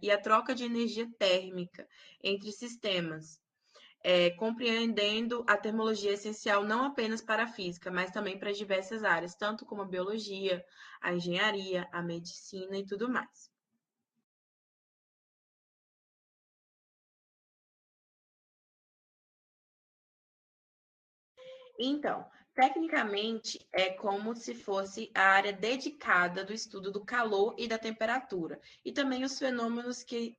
e a troca de energia térmica entre sistemas, compreendendo a termologia essencial não apenas para a física, mas também para diversas áreas, tanto como a biologia, a engenharia, a medicina e tudo mais. Então, tecnicamente, é como se fosse a área dedicada do estudo do calor e da temperatura, e também os fenômenos que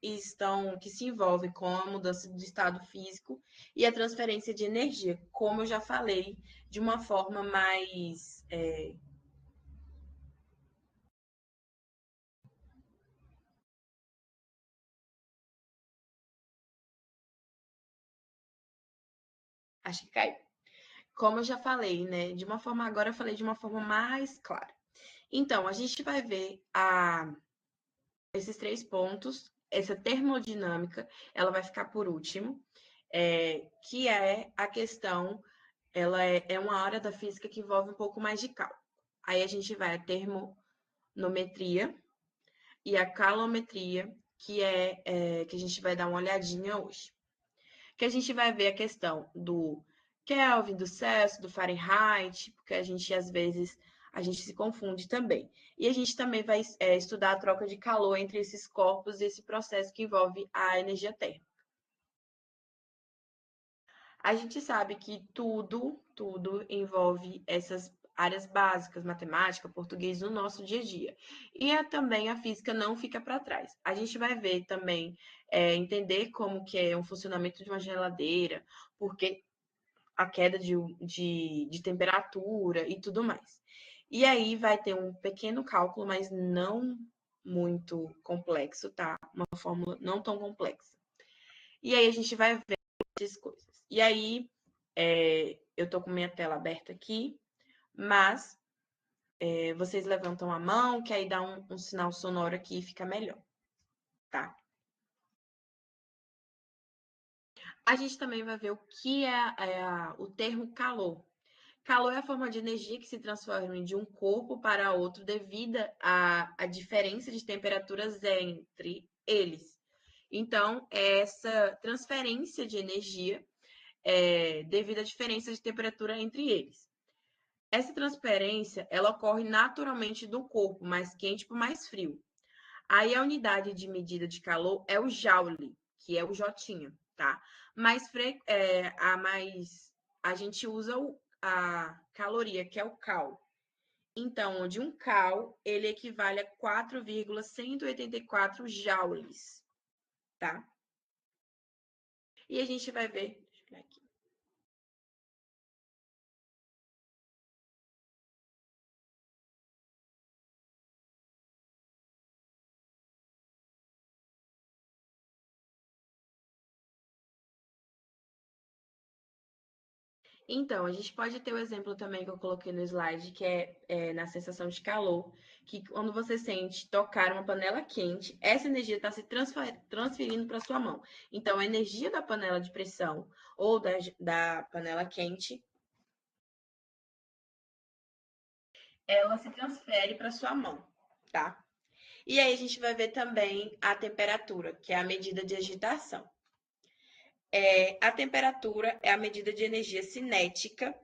se envolvem com a mudança do estado físico e a transferência de energia, como eu já falei, de uma forma mais. Acho que caiu. Como eu já falei, né? De uma forma, agora eu falei de uma forma mais clara. Então, a gente vai ver esses 3 pontos, essa termodinâmica, ela vai ficar por último, que é a questão, ela é uma área da física que envolve um pouco mais de cálculo. Aí a gente vai a termonometria e a calometria, que a gente vai dar uma olhadinha hoje. Que a gente vai ver a questão do Kelvin, do Celsius, do Fahrenheit, porque a gente às vezes a gente se confunde também. E a gente também vai estudar a troca de calor entre esses corpos e esse processo que envolve a energia térmica. A gente sabe que tudo envolve essas áreas básicas, matemática, português, no nosso dia a dia. E também a física não fica para trás. A gente vai ver também, entender como que é o funcionamento de uma geladeira, porque a queda de temperatura e tudo mais. E aí vai ter um pequeno cálculo, mas não muito complexo, tá? Uma fórmula não tão complexa. E aí a gente vai ver essas coisas. E aí, eu tô com minha tela aberta aqui, mas vocês levantam a mão, que aí dá um sinal sonoro aqui e fica melhor, tá? A gente também vai ver o que o termo calor. Calor é a forma de energia que se transforma de um corpo para outro devido à diferença de temperaturas entre eles. Então, é essa transferência de energia devido à diferença de temperatura entre eles. Essa transferência, ela ocorre naturalmente do corpo mais quente para o mais frio. Aí a unidade de medida de calor é o Joule, que é o Jotinha, tá? A gente usa a caloria, que é o cal. Então, de um cal, ele equivale a 4,184 joules, tá? E a gente vai ver, deixa eu ver aqui. Então, a gente pode ter o exemplo também que eu coloquei no slide, que é na sensação de calor, que quando você sente tocar uma panela quente, essa energia está se transferindo para sua mão. Então, a energia da panela de pressão ou da panela quente, ela se transfere para sua mão, tá? E aí a gente vai ver também a temperatura, que é a medida de agitação. A temperatura é a medida de energia cinética,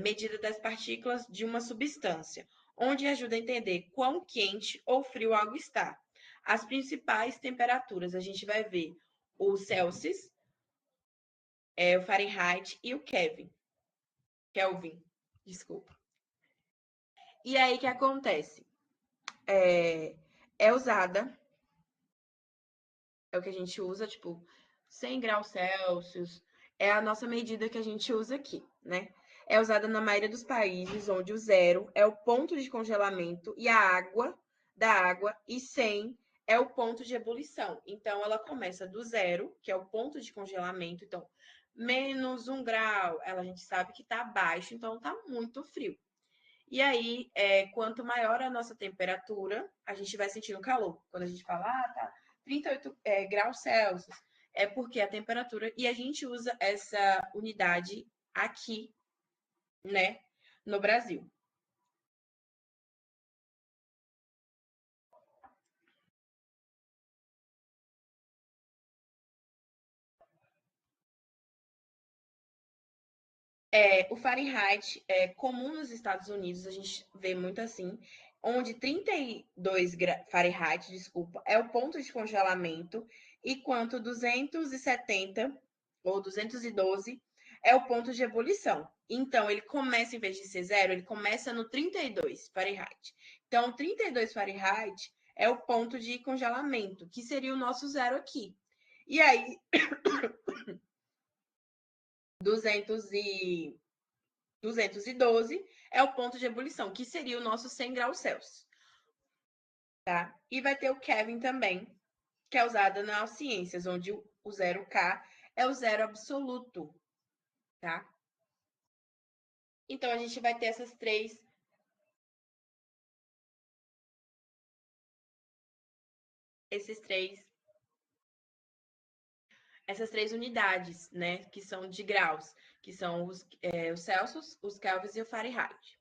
medida das partículas de uma substância, onde ajuda a entender quão quente ou frio algo está. As principais temperaturas, a gente vai ver o Celsius, o Fahrenheit e o Kelvin, desculpa. E aí o que acontece? É usada, é o que a gente usa, tipo, 100 graus Celsius, é a nossa medida que a gente usa aqui, né? É usada na maioria dos países onde o zero é o ponto de congelamento e a água da água e 100 é o ponto de ebulição. Então, ela começa do zero, que é o ponto de congelamento. Então, menos 1 grau, a gente sabe que está baixo, então está muito frio. E aí, quanto maior a nossa temperatura, a gente vai sentindo calor. Quando a gente fala, tá 38 graus Celsius, é porque a temperatura. E a gente usa essa unidade aqui, né, no Brasil. O Fahrenheit é comum nos Estados Unidos, a gente vê muito assim, onde 32 Fahrenheit, desculpa, é o ponto de congelamento, enquanto 270 ou 212 é o ponto de ebulição. Então, ele começa, em vez de ser zero, ele começa no 32 Fahrenheit. Então, 32 Fahrenheit é o ponto de congelamento, que seria o nosso zero aqui. E aí, 212 é o ponto de ebulição, que seria o nosso 100 graus Celsius. Tá? E vai ter o Kelvin também, que é usado nas ciências, onde o 0K é o zero absoluto. Tá? Então, a gente vai ter essas três essas três unidades, né, que são de graus, que são os Celsius, os Kelvins e o Fahrenheit.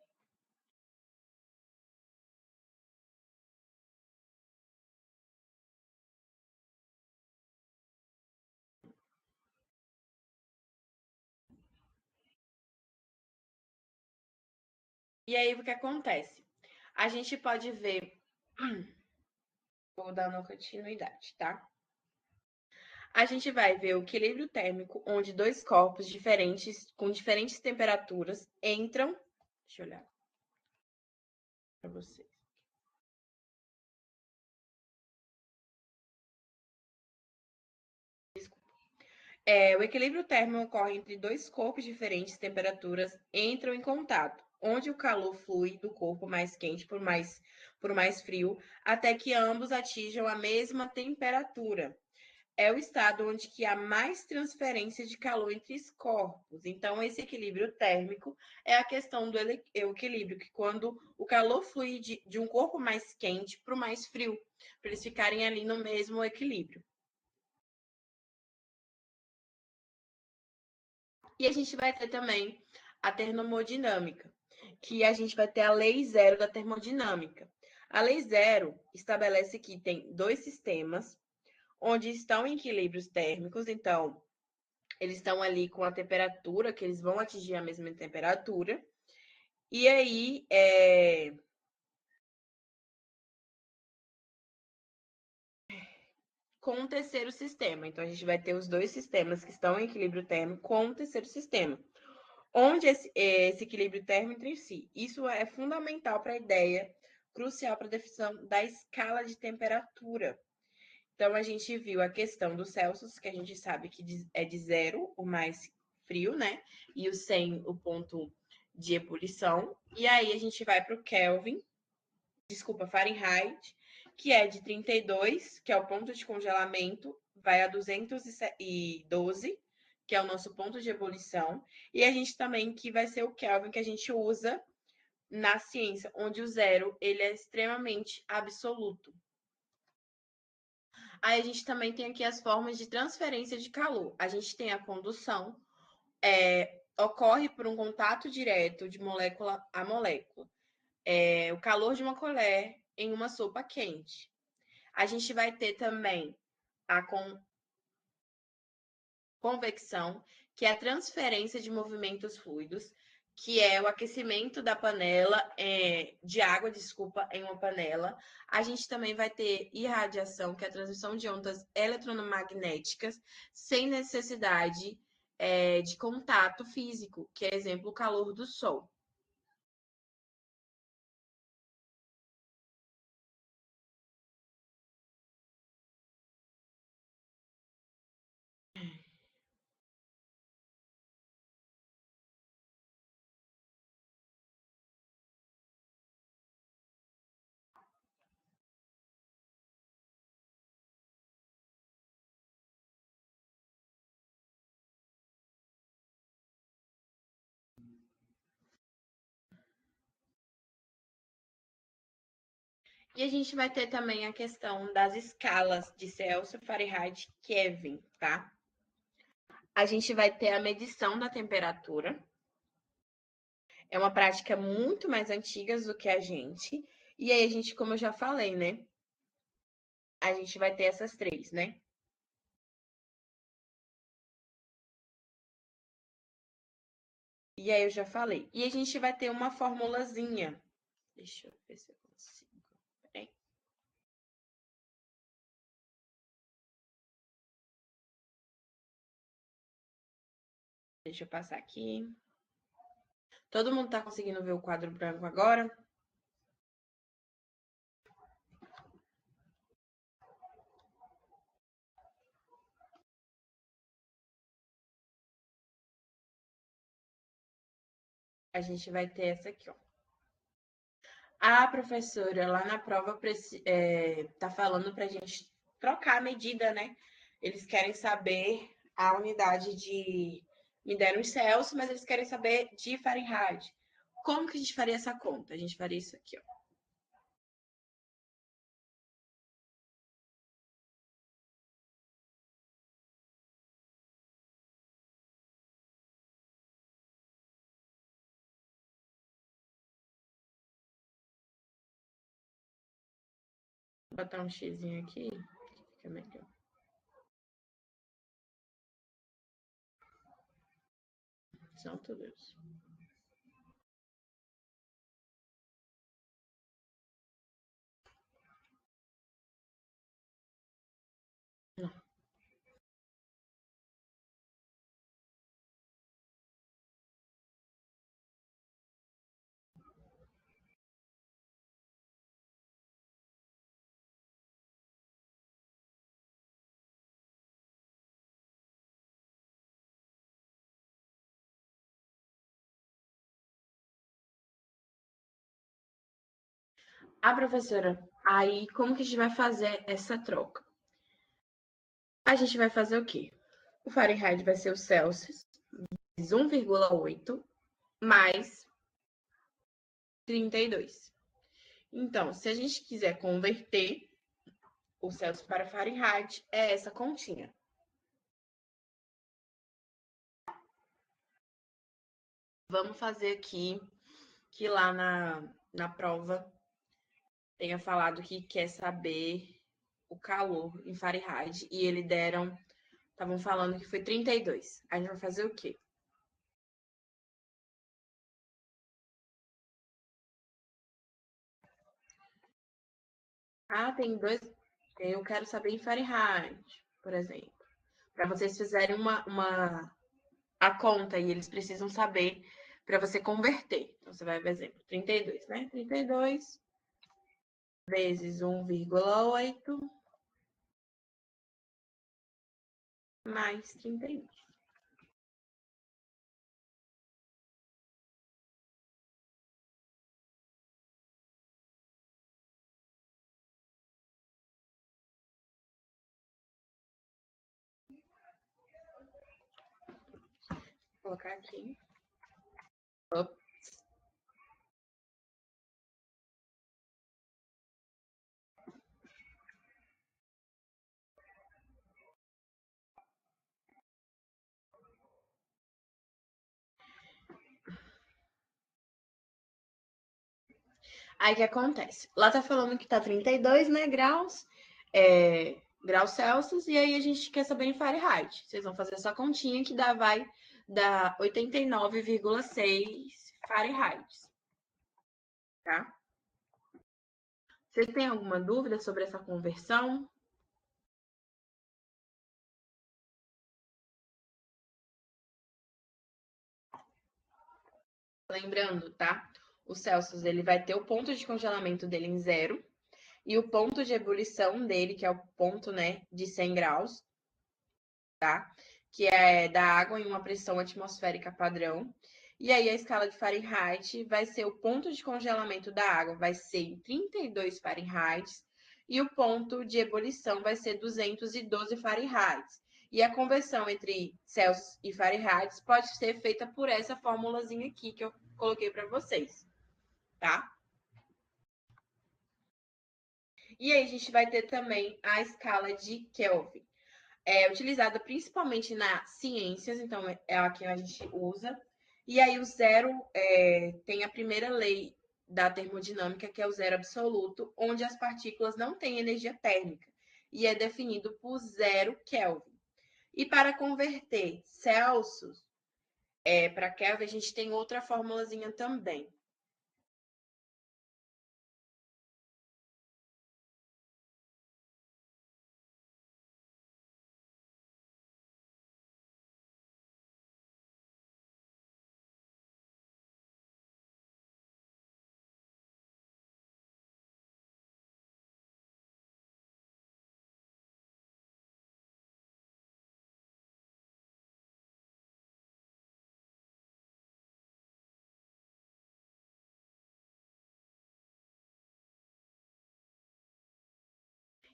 E aí, o que acontece? A gente pode ver... Vou dar uma continuidade, tá? A gente vai ver o equilíbrio térmico, onde dois corpos diferentes, com diferentes temperaturas, entram. Deixa eu olhar para vocês. Desculpa. O equilíbrio térmico ocorre entre dois corpos de diferentes temperaturas entram em contato, onde o calor flui do corpo mais quente por mais frio, até que ambos atinjam a mesma temperatura. É o estado onde que há mais transferência de calor entre os corpos. Então, esse equilíbrio térmico é a questão do equilíbrio, que quando o calor flui de um corpo mais quente para o mais frio, para eles ficarem ali no mesmo equilíbrio. E a gente vai ter também a termodinâmica, que a gente vai ter a lei zero da termodinâmica. A lei zero estabelece que tem dois sistemas onde estão em equilíbrios térmicos, então eles estão ali com a temperatura, que eles vão atingir a mesma temperatura. E aí, com o terceiro sistema. Então, a gente vai ter os dois sistemas que estão em equilíbrio térmico com o terceiro sistema. Onde esse equilíbrio térmico entre si. Isso é fundamental para a ideia, crucial para a definição da escala de temperatura. Então, a gente viu a questão dos Celsius, que a gente sabe que é de zero, o mais frio, né? E o 100, o ponto de ebulição. E aí, a gente vai para o Kelvin, desculpa, Fahrenheit, que é de 32, que é o ponto de congelamento, vai a 212, que é o nosso ponto de ebulição. E a gente também, que vai ser o Kelvin, que a gente usa na ciência, onde o zero, ele é extremamente absoluto. Aí a gente também tem aqui as formas de transferência de calor. A gente tem a condução, ocorre por um contato direto de molécula a molécula. O calor de uma colher em uma sopa quente. A gente vai ter também a convecção, que é a transferência de movimentos fluidos, que é o aquecimento da panela, de água, desculpa, em uma panela. A gente também vai ter irradiação, que é a transmissão de ondas eletromagnéticas, sem necessidade de contato físico, que é, exemplo, o calor do sol. E a gente vai ter também a questão das escalas de Celsius, Fahrenheit, Kelvin, tá? A gente vai ter a medição da temperatura. É uma prática muito mais antiga do que a gente. E aí a gente, como eu já falei, né? A gente vai ter essas três, né? E aí eu já falei. E a gente vai ter uma formulazinha. Deixa eu ver se eu consigo. Peraí. Deixa eu passar aqui. Todo mundo tá conseguindo ver o quadro branco agora? A gente vai ter essa aqui, ó. A professora lá na prova tá falando pra gente trocar a medida, né? Eles querem saber a unidade de. Me deram os Celsius, mas eles querem saber de Fahrenheit. Como que a gente faria essa conta? A gente faria isso aqui, ó. Vou botar um xizinho aqui, fica melhor. Santo Deus. Não. A professora, aí como que a gente vai fazer essa troca? A gente vai fazer o quê? O Fahrenheit vai ser o Celsius, 1,8 mais 32. Então, se a gente quiser converter o Celsius para Fahrenheit, é essa continha. Vamos fazer aqui que lá na prova tenha falado que quer saber o calor em Fahrenheit e eles estavam falando que foi 32. A gente vai fazer o quê? Ah, tem dois. Eu quero saber em Fahrenheit, por exemplo. Para vocês fizerem a conta e eles precisam saber para você converter. Então, você vai ver, exemplo, 32, né? 32 vezes 1,8 mais 32. Vou colocar aqui. Opa. Aí o que acontece? Lá tá falando que tá 32, né, graus, graus Celsius, e aí a gente quer saber em Fahrenheit. Vocês vão fazer essa continha que vai dar 89,6 Fahrenheit, tá? Vocês têm alguma dúvida sobre essa conversão? Lembrando, tá? O Celsius ele vai ter o ponto de congelamento dele em zero e o ponto de ebulição dele, que é o ponto, né, de 100 graus, tá? Que é da água em uma pressão atmosférica padrão. E aí a escala de Fahrenheit vai ser o ponto de congelamento da água vai ser em 32 Fahrenheit e o ponto de ebulição vai ser 212 Fahrenheit. E a conversão entre Celsius e Fahrenheit pode ser feita por essa formulazinha aqui que eu coloquei para vocês, tá? E aí a gente vai ter também a escala de Kelvin. É utilizada principalmente nas ciências, então é a que a gente usa. E aí o zero tem a primeira lei da termodinâmica, que é o zero absoluto, onde as partículas não têm energia térmica, e é definido por 0 Kelvin. E para converter Celsius para Kelvin, a gente tem outra formulazinha também.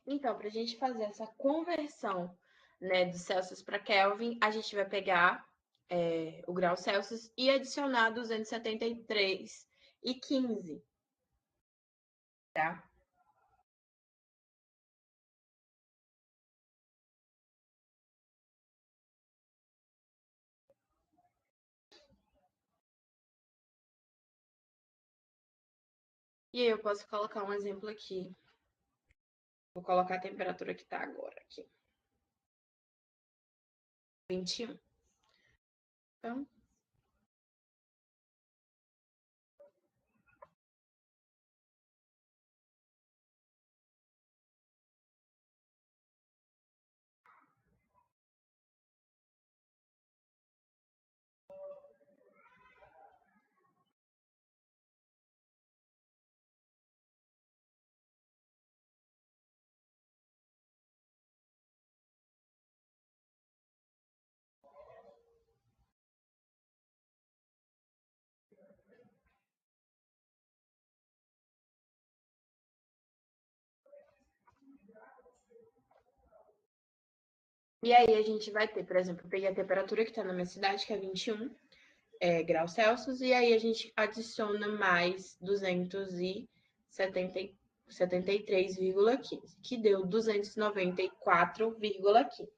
Então, para a gente fazer essa conversão, né, de Celsius para Kelvin, a gente vai pegar o grau Celsius e adicionar 273,15, tá? E aí eu posso colocar um exemplo aqui. Vou colocar a temperatura que está agora aqui. 21. Então, e aí a gente vai ter, por exemplo, eu peguei a temperatura que está na minha cidade, que é 21 graus Celsius, e aí a gente adiciona mais 273,15, que deu 294,15.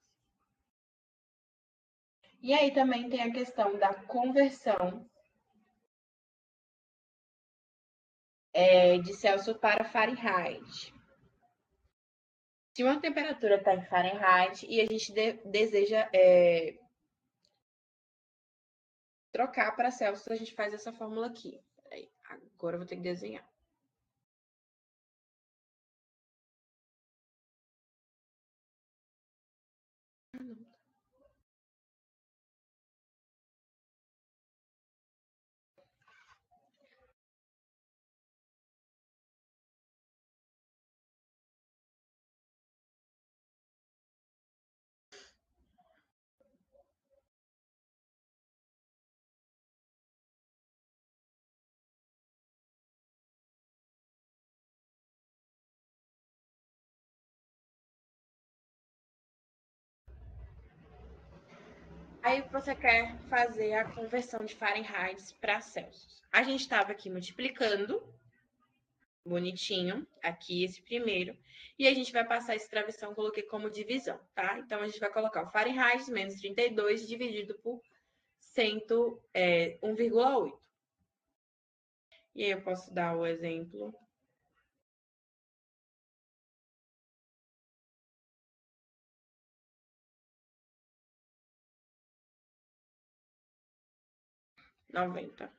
E aí também tem a questão da conversão de Celsius para Fahrenheit. Se uma temperatura está em Fahrenheit e a gente deseja trocar para Celsius, a gente faz essa fórmula aqui. Peraí, agora eu vou ter que desenhar. Aí você quer fazer a conversão de Fahrenheit para Celsius. A gente estava aqui multiplicando, bonitinho, aqui esse primeiro, e a gente vai passar esse travessão, coloquei como divisão, tá? Então a gente vai colocar o Fahrenheit menos 32 dividido por 1,8. E aí eu posso dar o exemplo. Noventa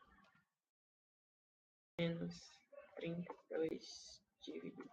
menos 32 dividido.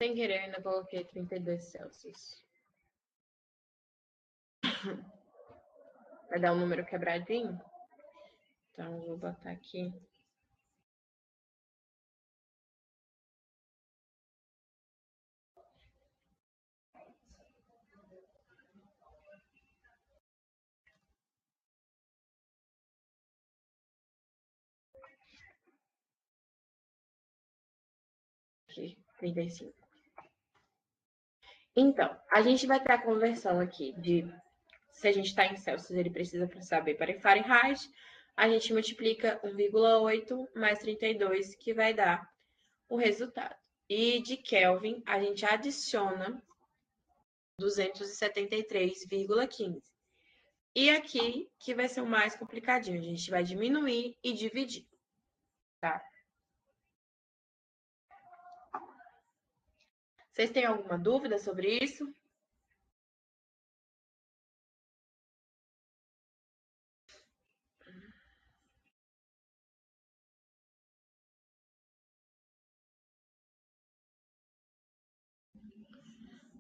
Sem querer, ainda coloquei 32 Celsius. Vai dar um número quebradinho? Então, vou botar aqui. Aqui, 35. Então, a gente vai ter a conversão aqui de se a gente está em Celsius, ele precisa saber para Fahrenheit. A gente multiplica 1,8 mais 32, que vai dar o resultado. E de Kelvin, a gente adiciona 273,15. E aqui, que vai ser o mais complicadinho, a gente vai diminuir e dividir, tá? Vocês têm alguma dúvida sobre isso?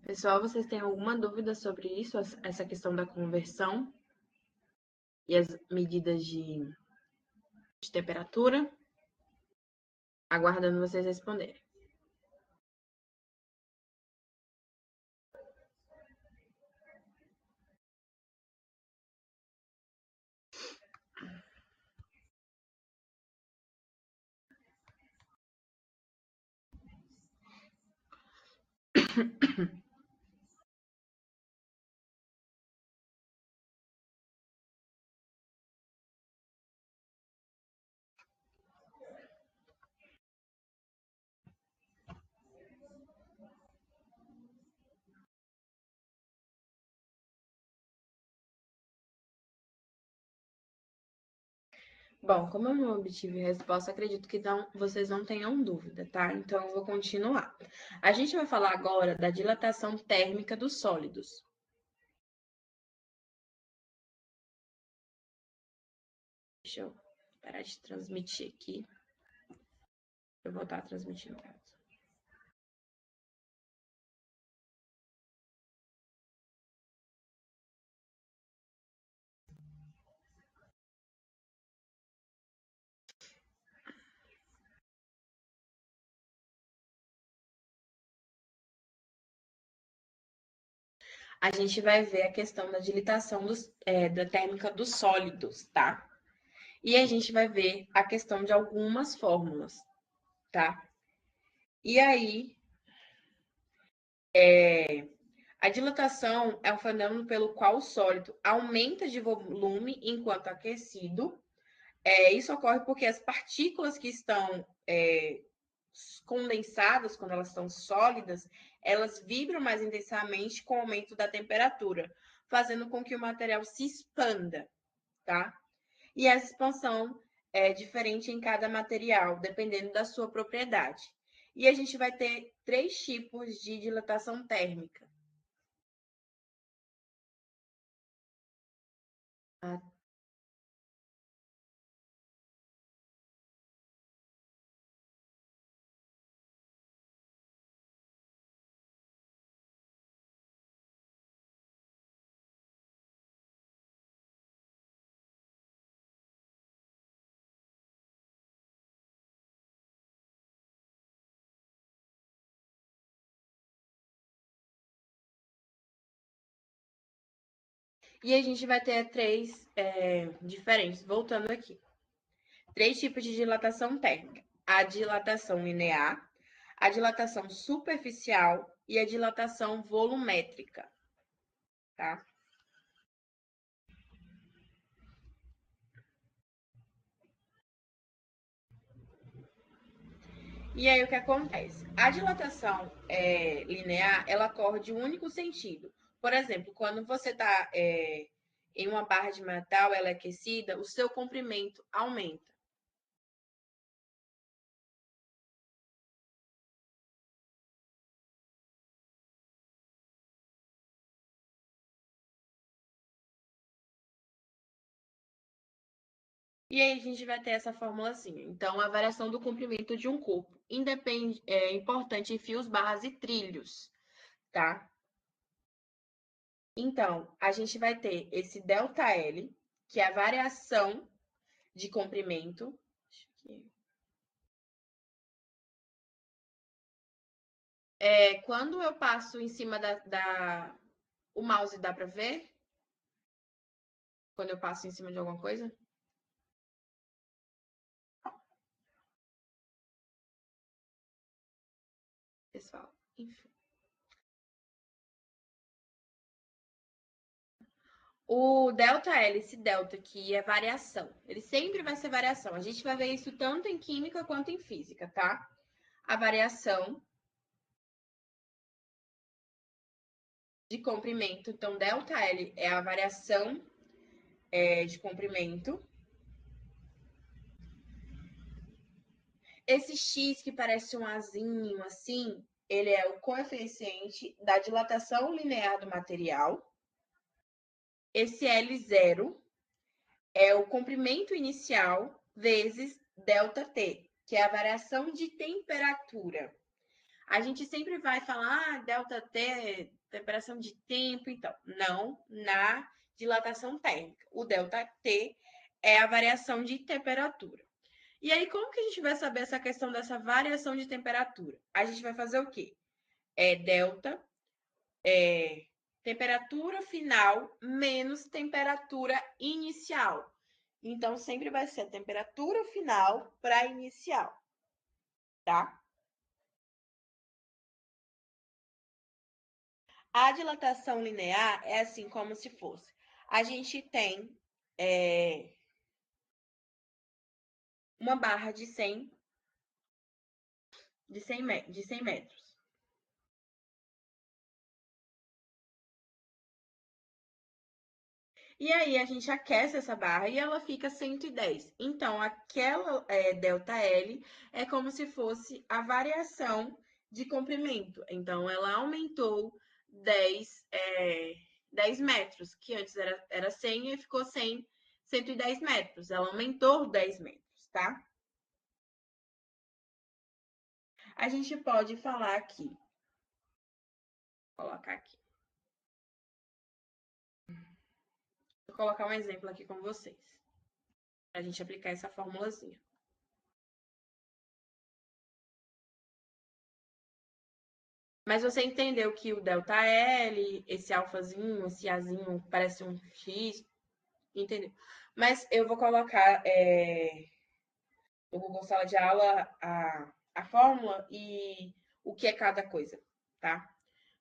Pessoal, vocês têm alguma dúvida sobre isso, essa questão da conversão e as medidas de temperatura? Aguardando vocês responderem. Bom, como eu não obtive resposta, acredito que vocês não tenham dúvida, tá? Então, eu vou continuar. A gente vai falar agora da dilatação térmica dos sólidos. Deixa eu parar de transmitir aqui. Eu vou voltar a transmitir no caso. A gente vai ver a questão da dilatação da térmica dos sólidos, tá? E a gente vai ver a questão de algumas fórmulas, tá? E aí, a dilatação é um fenômeno pelo qual o sólido aumenta de volume enquanto aquecido. Isso ocorre porque as partículas que estão condensadas, quando elas estão sólidas, elas vibram mais intensamente com o aumento da temperatura, fazendo com que o material se expanda, tá? E essa expansão é diferente em cada material, dependendo da sua propriedade. E a gente vai ter 3 tipos de dilatação térmica. E a gente vai ter 3 diferentes, voltando aqui. 3 tipos de dilatação térmica: a dilatação linear, a dilatação superficial e a dilatação volumétrica, tá? E aí o que acontece? A dilatação linear, ela ocorre de um único sentido. Por exemplo, quando você está em uma barra de metal, ela é aquecida, o seu comprimento aumenta. E aí a gente vai ter essa fórmula assim. Então, a variação do comprimento de um corpo é importante em fios, barras e trilhos, tá? Então, a gente vai ter esse ΔL, que é a variação de comprimento. Quando eu passo em cima o mouse, dá para ver? Quando eu passo em cima de alguma coisa? Pessoal, enfim. O ΔL, esse delta aqui, é variação. Ele sempre vai ser variação. A gente vai ver isso tanto em química quanto em física, tá? A variação de comprimento. Então, ΔL é a variação de comprimento. Esse X que parece um azinho assim, ele é o coeficiente da dilatação linear do material. Esse L0 é o comprimento inicial vezes ΔT, que é a variação de temperatura. A gente sempre vai falar, ΔT, temperação de tempo, então. Não na dilatação térmica. O ΔT é a variação de temperatura. E aí, como que a gente vai saber essa questão dessa variação de temperatura? A gente vai fazer o quê? Delta, temperatura final menos temperatura inicial. Então, sempre vai ser a temperatura final para inicial, tá? A dilatação linear é assim como se fosse. A gente tem uma barra de 100 metros. E aí a gente aquece essa barra e ela fica 110. Então, aquela ΔL é como se fosse a variação de comprimento. Então, ela aumentou 10 metros, que antes era 100 e ficou 110 metros. Ela aumentou 10 metros, tá? A gente pode falar aqui. Vou colocar aqui. Vou colocar um exemplo aqui com vocês. Para a gente aplicar essa formulazinha. Mas você entendeu que o ΔL, esse alfazinho, esse Azinho, parece um X, entendeu? Mas eu vou colocar no Google Sala de Aula a fórmula e o que é cada coisa, tá?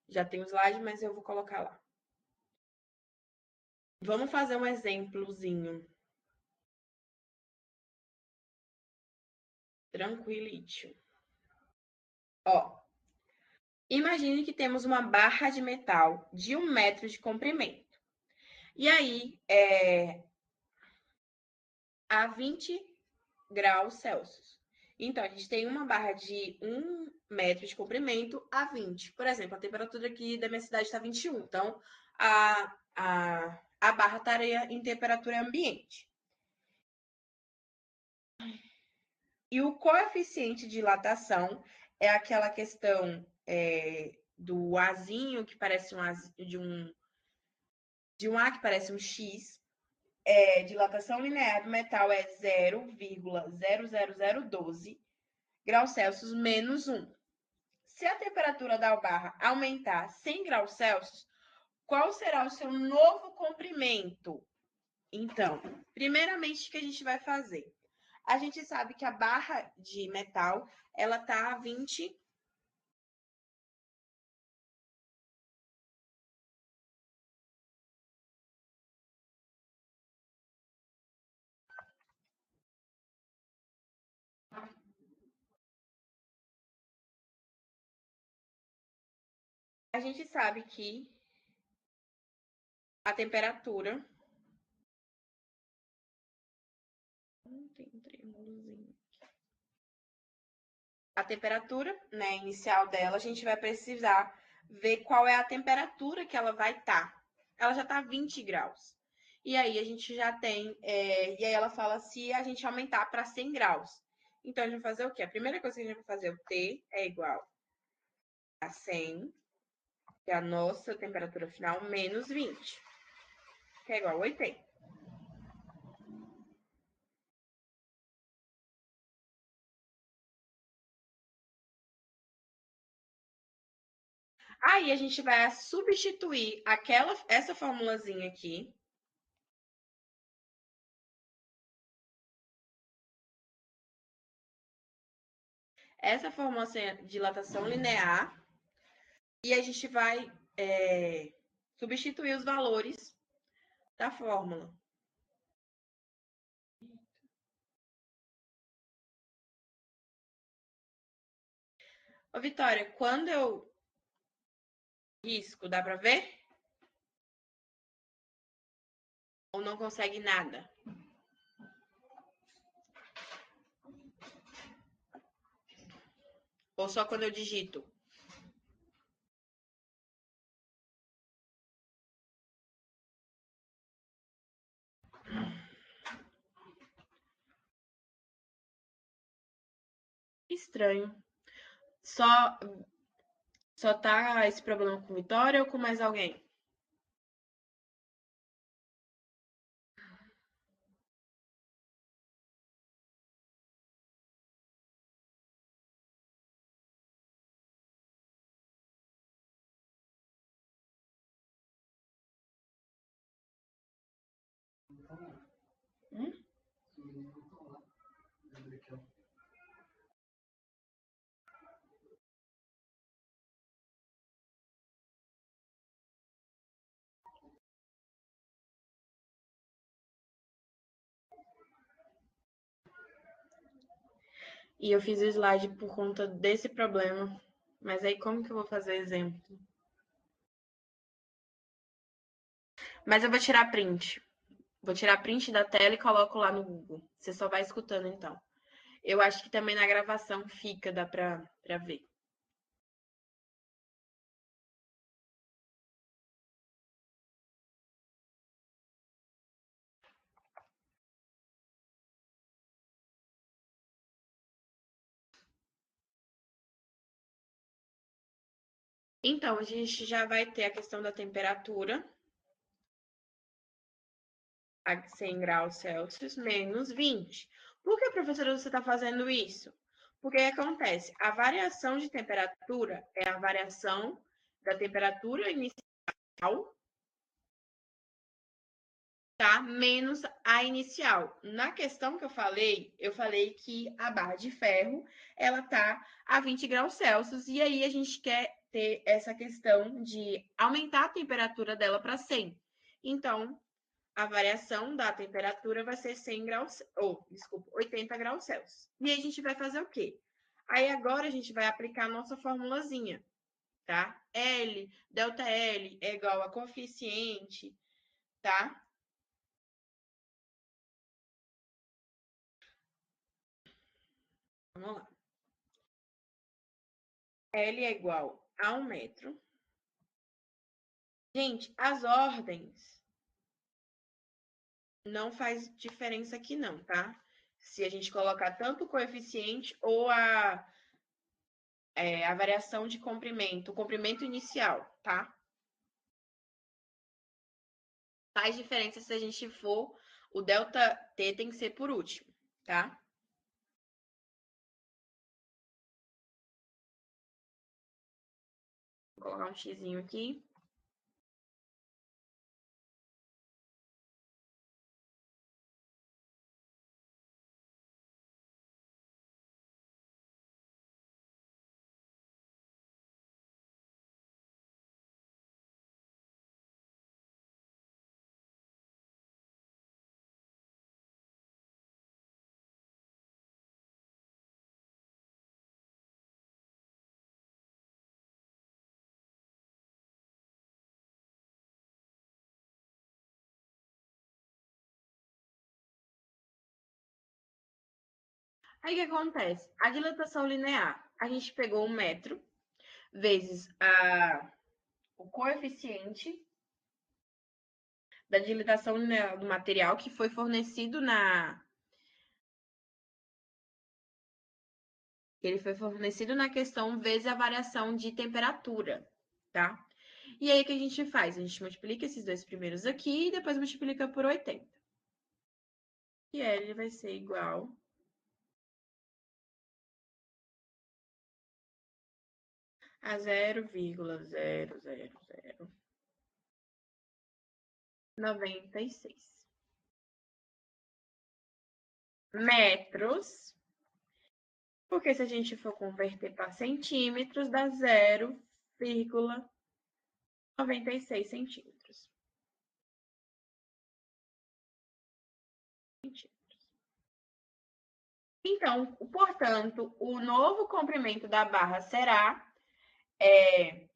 Já tem o slide, mas eu vou colocar lá. Vamos fazer um exemplozinho. Tranquilício. Ó, imagine que temos uma barra de metal de 1 metro de comprimento. E aí, a 20 graus Celsius. Então, a gente tem uma barra de 1 metro de comprimento a 20. Por exemplo, a temperatura aqui da minha cidade está 21. Então, a barra estaria em temperatura ambiente. E o coeficiente de dilatação é aquela questão do Azinho, que parece de um A que parece um X. Dilatação linear do metal é 0,00012 graus Celsius menos 1. Se a temperatura da barra aumentar 100 graus Celsius, qual será o seu novo comprimento? Então, primeiramente, o que a gente vai fazer? A gente sabe que a barra de metal, ela tá a 20. A gente sabe que a temperatura. Tem um trêmulozinho. A temperatura, né, inicial dela, a gente vai precisar ver qual é a temperatura que ela vai estar. Ela já está 20 graus. E aí a gente já tem. E aí ela fala se a gente aumentar para 100 graus. Então a gente vai fazer o quê? A primeira coisa que a gente vai fazer, o T é igual a 100, que é a nossa temperatura final, menos 20, que é igual a 80. Aí a gente vai substituir essa formulazinha aqui. Essa formulação de dilatação linear. E a gente vai substituir os valores da fórmula. Ô, Vitória, quando eu risco, dá para ver? Ou não consegue nada? Ou só quando eu digito? Estranho. Só tá esse problema com Vitória ou com mais alguém? Hum? E eu fiz o slide por conta desse problema. Mas aí como que eu vou fazer exemplo? Mas eu vou tirar print. Vou tirar print da tela e coloco lá no Google. Você só vai escutando então. Eu acho que também na gravação fica, dá pra ver. Então, a gente já vai ter a questão da temperatura a 100 graus Celsius menos 20. Por que, professora, você está fazendo isso? Porque acontece, a variação de temperatura é a variação da temperatura inicial, tá? Menos a inicial. Na questão que eu falei que a barra de ferro, ela tá a 20 graus Celsius, e aí a gente quer ter essa questão de aumentar a temperatura dela para 100. Então, a variação da temperatura vai ser 100 graus, ou, desculpa, 80 graus Celsius. E aí a gente vai fazer o quê? Aí agora a gente vai aplicar a nossa formulazinha, tá? L, delta L é igual a coeficiente, tá? Vamos lá. L é igual a 1 metro. Gente, as ordens não faz diferença aqui não, tá? Se a gente colocar tanto o coeficiente ou a variação de comprimento, o comprimento inicial, tá? Faz diferença se a gente for. O delta T tem que ser por último, tá? Vou colocar um xizinho aqui. Aí o que acontece? A dilatação linear, a gente pegou 1 metro vezes o coeficiente da dilatação linear do material que foi fornecido na questão vezes a variação de temperatura, tá? E aí o que a gente faz? A gente multiplica esses dois primeiros aqui e depois multiplica por 80. E L vai ser igual a 0,00096 metros, porque se a gente for converter para centímetros, dá 0,96 centímetros. Então, portanto, o novo comprimento da barra será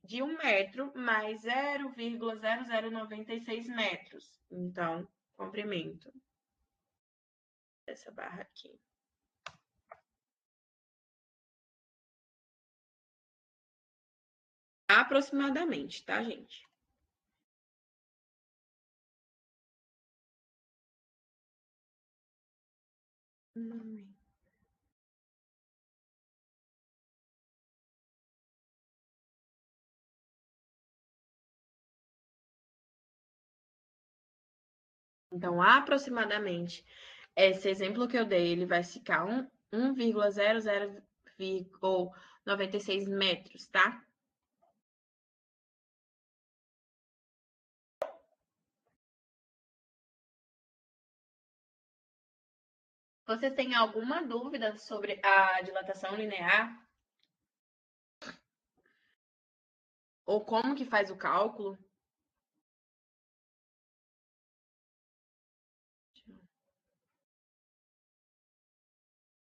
de 1 metro mais 0,0096 metros. Então, comprimento dessa barra aqui. Aproximadamente, tá, gente? Então, aproximadamente, esse exemplo que eu dei, ele vai ficar 1,0096 metros, tá? Vocês têm alguma dúvida sobre a dilatação linear? Ou como que faz o cálculo?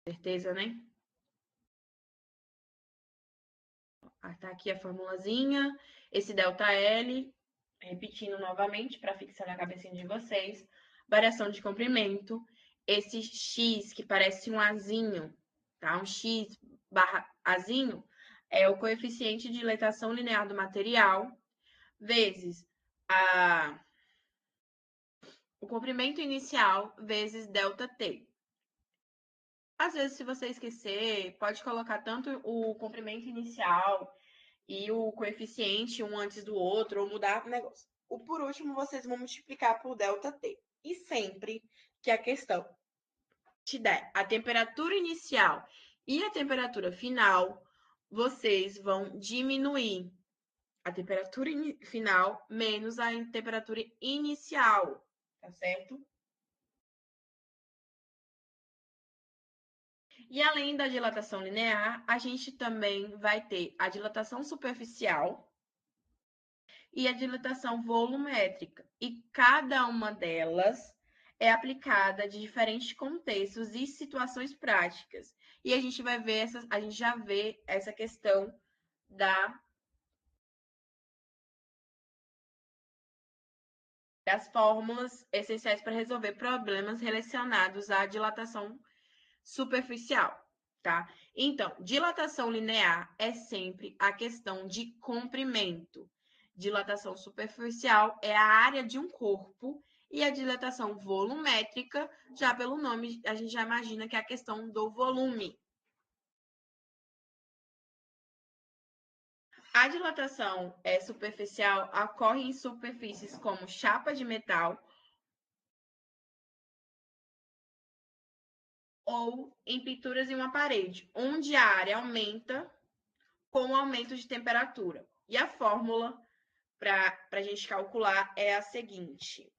Certeza, né? Tá aqui a formulazinha. Esse ΔL, repetindo novamente para fixar na cabecinha de vocês. Variação de comprimento. Esse X que parece um azinho, tá? Um X barra azinho é o coeficiente de dilatação linear do material vezes o comprimento inicial vezes ΔT. Às vezes, se você esquecer, pode colocar tanto o comprimento inicial e o coeficiente um antes do outro, ou mudar o negócio. O por último, vocês vão multiplicar por ΔT. E sempre que a questão te der a temperatura inicial e a temperatura final, vocês vão diminuir a temperatura final menos a temperatura inicial, tá certo? E além da dilatação linear, a gente também vai ter a dilatação superficial e a dilatação volumétrica. E cada uma delas é aplicada de diferentes contextos e situações práticas. E a gente vai ver a gente já vê essa questão das fórmulas essenciais para resolver problemas relacionados à dilatação superficial, tá? Então, dilatação linear é sempre a questão de comprimento. Dilatação superficial é a área de um corpo e a dilatação volumétrica, já pelo nome, a gente já imagina que é a questão do volume. A dilatação superficial ocorre em superfícies como chapa de metal ou em pinturas em uma parede, onde a área aumenta com o aumento de temperatura. E a fórmula para a gente calcular é a seguinte.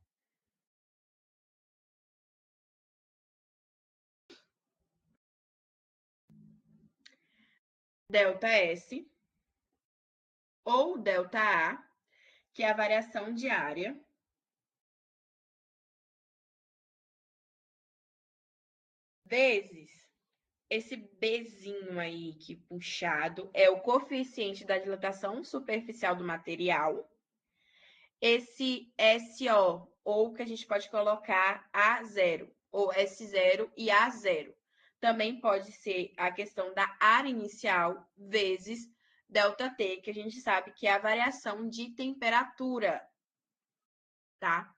ΔS ou ΔA, que é a variação de área, vezes esse Bzinho aí que puxado é o coeficiente da dilatação superficial do material. Esse SO, ou que a gente pode colocar A0, ou S0 e A0. Também pode ser a questão da área inicial vezes ΔT, que a gente sabe que é a variação de temperatura, tá?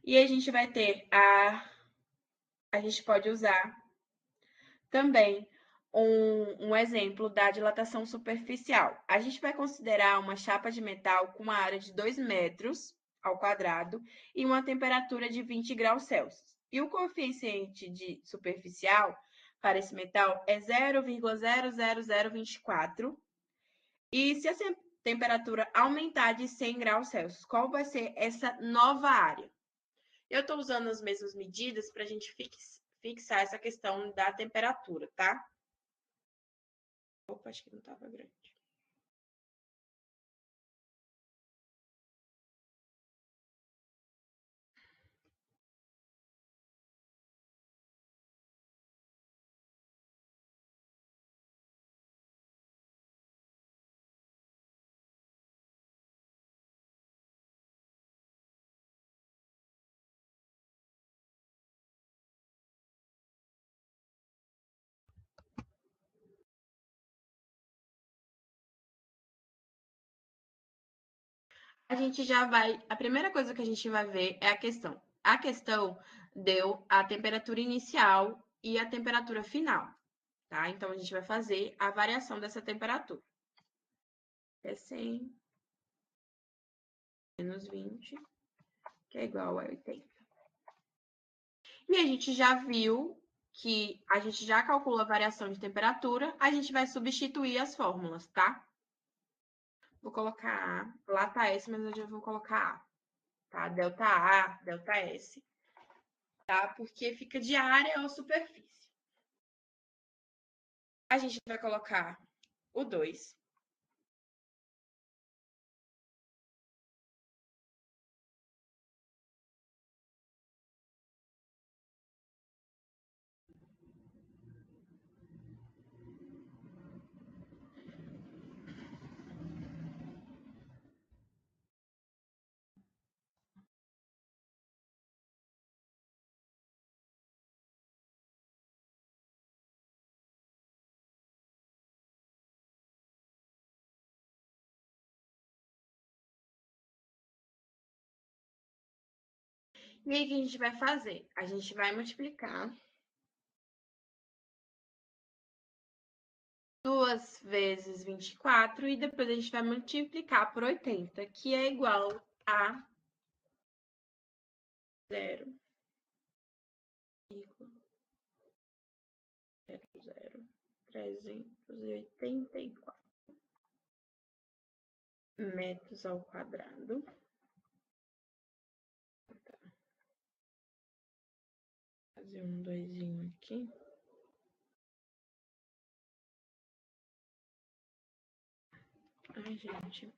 E a gente vai ter a gente pode usar também um exemplo da dilatação superficial. A gente vai considerar uma chapa de metal com uma área de 2 metros ao quadrado e uma temperatura de 20 graus Celsius. E o coeficiente de superficial para esse metal é 0,00024. E se a temperatura aumentar de 100 graus Celsius, qual vai ser essa nova área? Eu estou usando as mesmas medidas para a gente fixar essa questão da temperatura, tá? Opa, acho que não estava grande. A gente já vai. A primeira coisa que a gente vai ver é a questão. A questão deu a temperatura inicial e a temperatura final, tá? Então a gente vai fazer a variação dessa temperatura. É 100 menos 20, que é igual a 80. E a gente já viu que a gente já calcula a variação de temperatura, a gente vai substituir as fórmulas, tá? Vou colocar A, lá tá S, mas eu já vou colocar A, tá? Delta A, delta S, tá? Porque fica de área ou superfície. A gente vai colocar o 2. E aí, o que a gente vai fazer? A gente vai multiplicar 2 vezes 24 e depois a gente vai multiplicar por 80, que é igual a 0,00384 metros ao quadrado. Fazer um doisinho aqui. Ai, gente.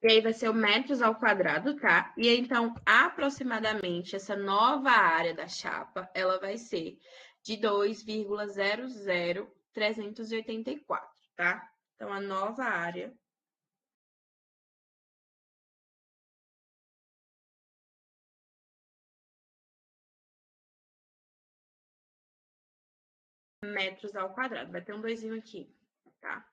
E aí vai ser o metros ao quadrado, tá? E aí, então, aproximadamente, essa nova área da chapa, ela vai ser de 2,00384, tá? Então, a nova área metros ao quadrado. Vai ter um doisinho aqui, tá?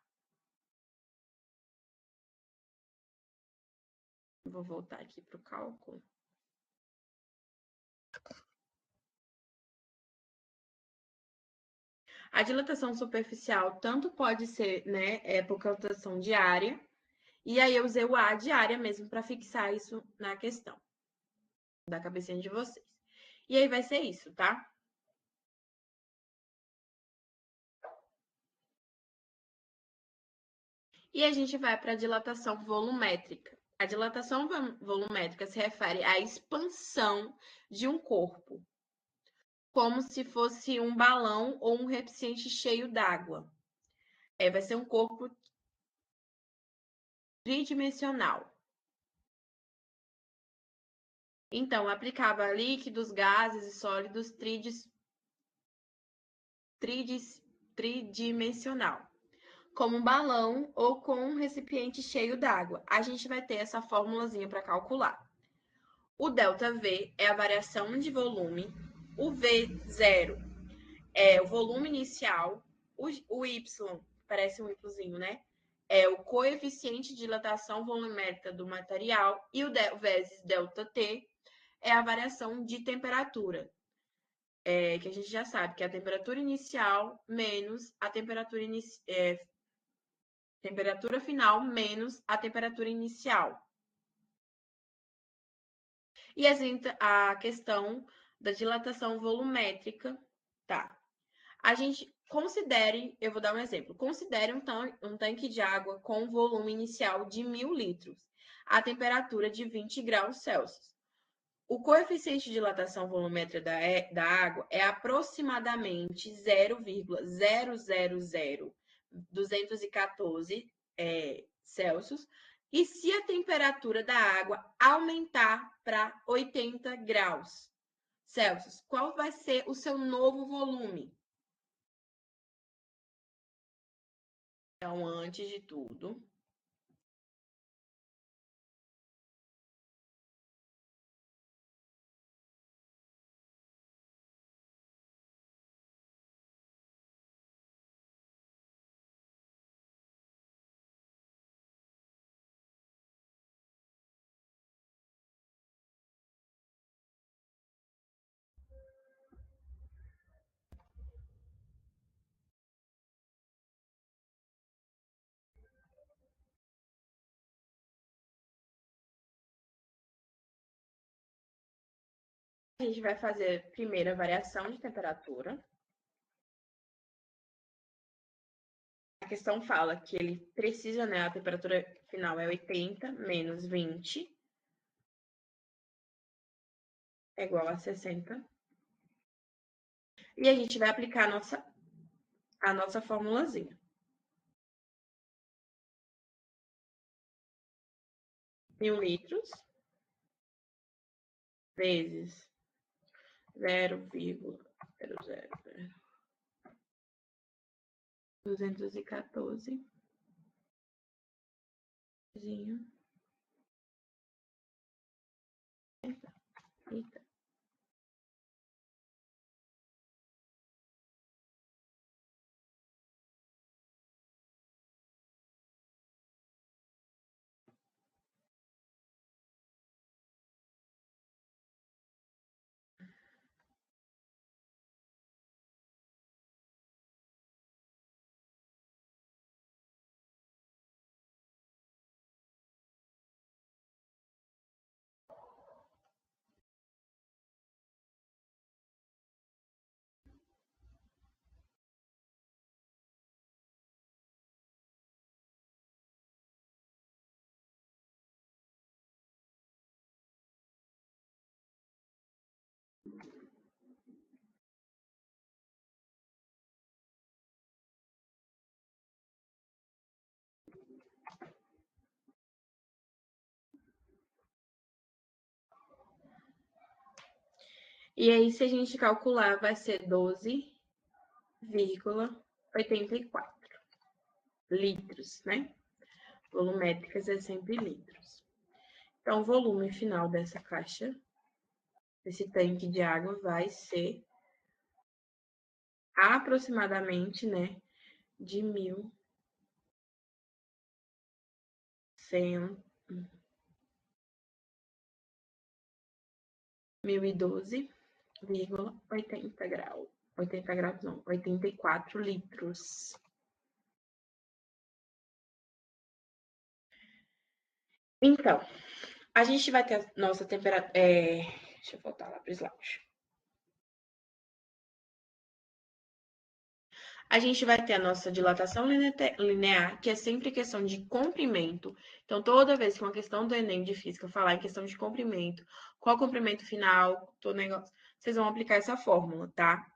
Vou voltar aqui para o cálculo. A dilatação superficial tanto pode ser, né, por calculação de área, e aí eu usei o A de área mesmo para fixar isso na questão da cabecinha de vocês. E aí vai ser isso, tá? E a gente vai para a dilatação volumétrica. A dilatação volumétrica se refere à expansão de um corpo, como se fosse um balão ou um recipiente cheio d'água. Vai ser um corpo tridimensional. Então, aplicava líquidos, gases e sólidos tridimensional, como um balão ou com um recipiente cheio d'água. A gente vai ter essa formulazinha para calcular. O ΔV é a variação de volume, o V0 é o volume inicial, o Y, parece um Yzinho, né? É o coeficiente de dilatação volumétrica do material e o vezes ΔT é a variação de temperatura, que a gente já sabe que é a temperatura inicial menos a temperatura final menos a temperatura inicial. E a questão da dilatação volumétrica, tá? A gente considere, eu vou dar um exemplo, considere um tanque de água com volume inicial de 1.000 litros, a temperatura de 20 graus Celsius. O coeficiente de dilatação volumétrica da água é aproximadamente 0,000214 Celsius. E se a temperatura da água aumentar para 80 graus Celsius, qual vai ser o seu novo volume? Então, antes de tudo, A gente vai fazer primeiro a variação de temperatura. A questão fala que ele precisa, né? A temperatura final é 80 menos 20 é igual a 60. E a gente vai aplicar a nossa formulazinha. 1.000 litros vezes 0,00214 Eita. E aí, se a gente calcular, vai ser 12,84 litros, né? Volumétricas é sempre litros. Então, o volume final dessa caixa, desse tanque de água, vai ser aproximadamente, né, de 1.112,80 graus. 80 graus não, 84 litros. Então, a gente vai ter a nossa temperatura. Deixa eu voltar lá para o slide. A gente vai ter a nossa dilatação linear, que é sempre questão de comprimento. Então, toda vez que uma questão do Enem de Física falar em questão de comprimento, qual o comprimento final, todo negócio, vocês vão aplicar essa fórmula, tá?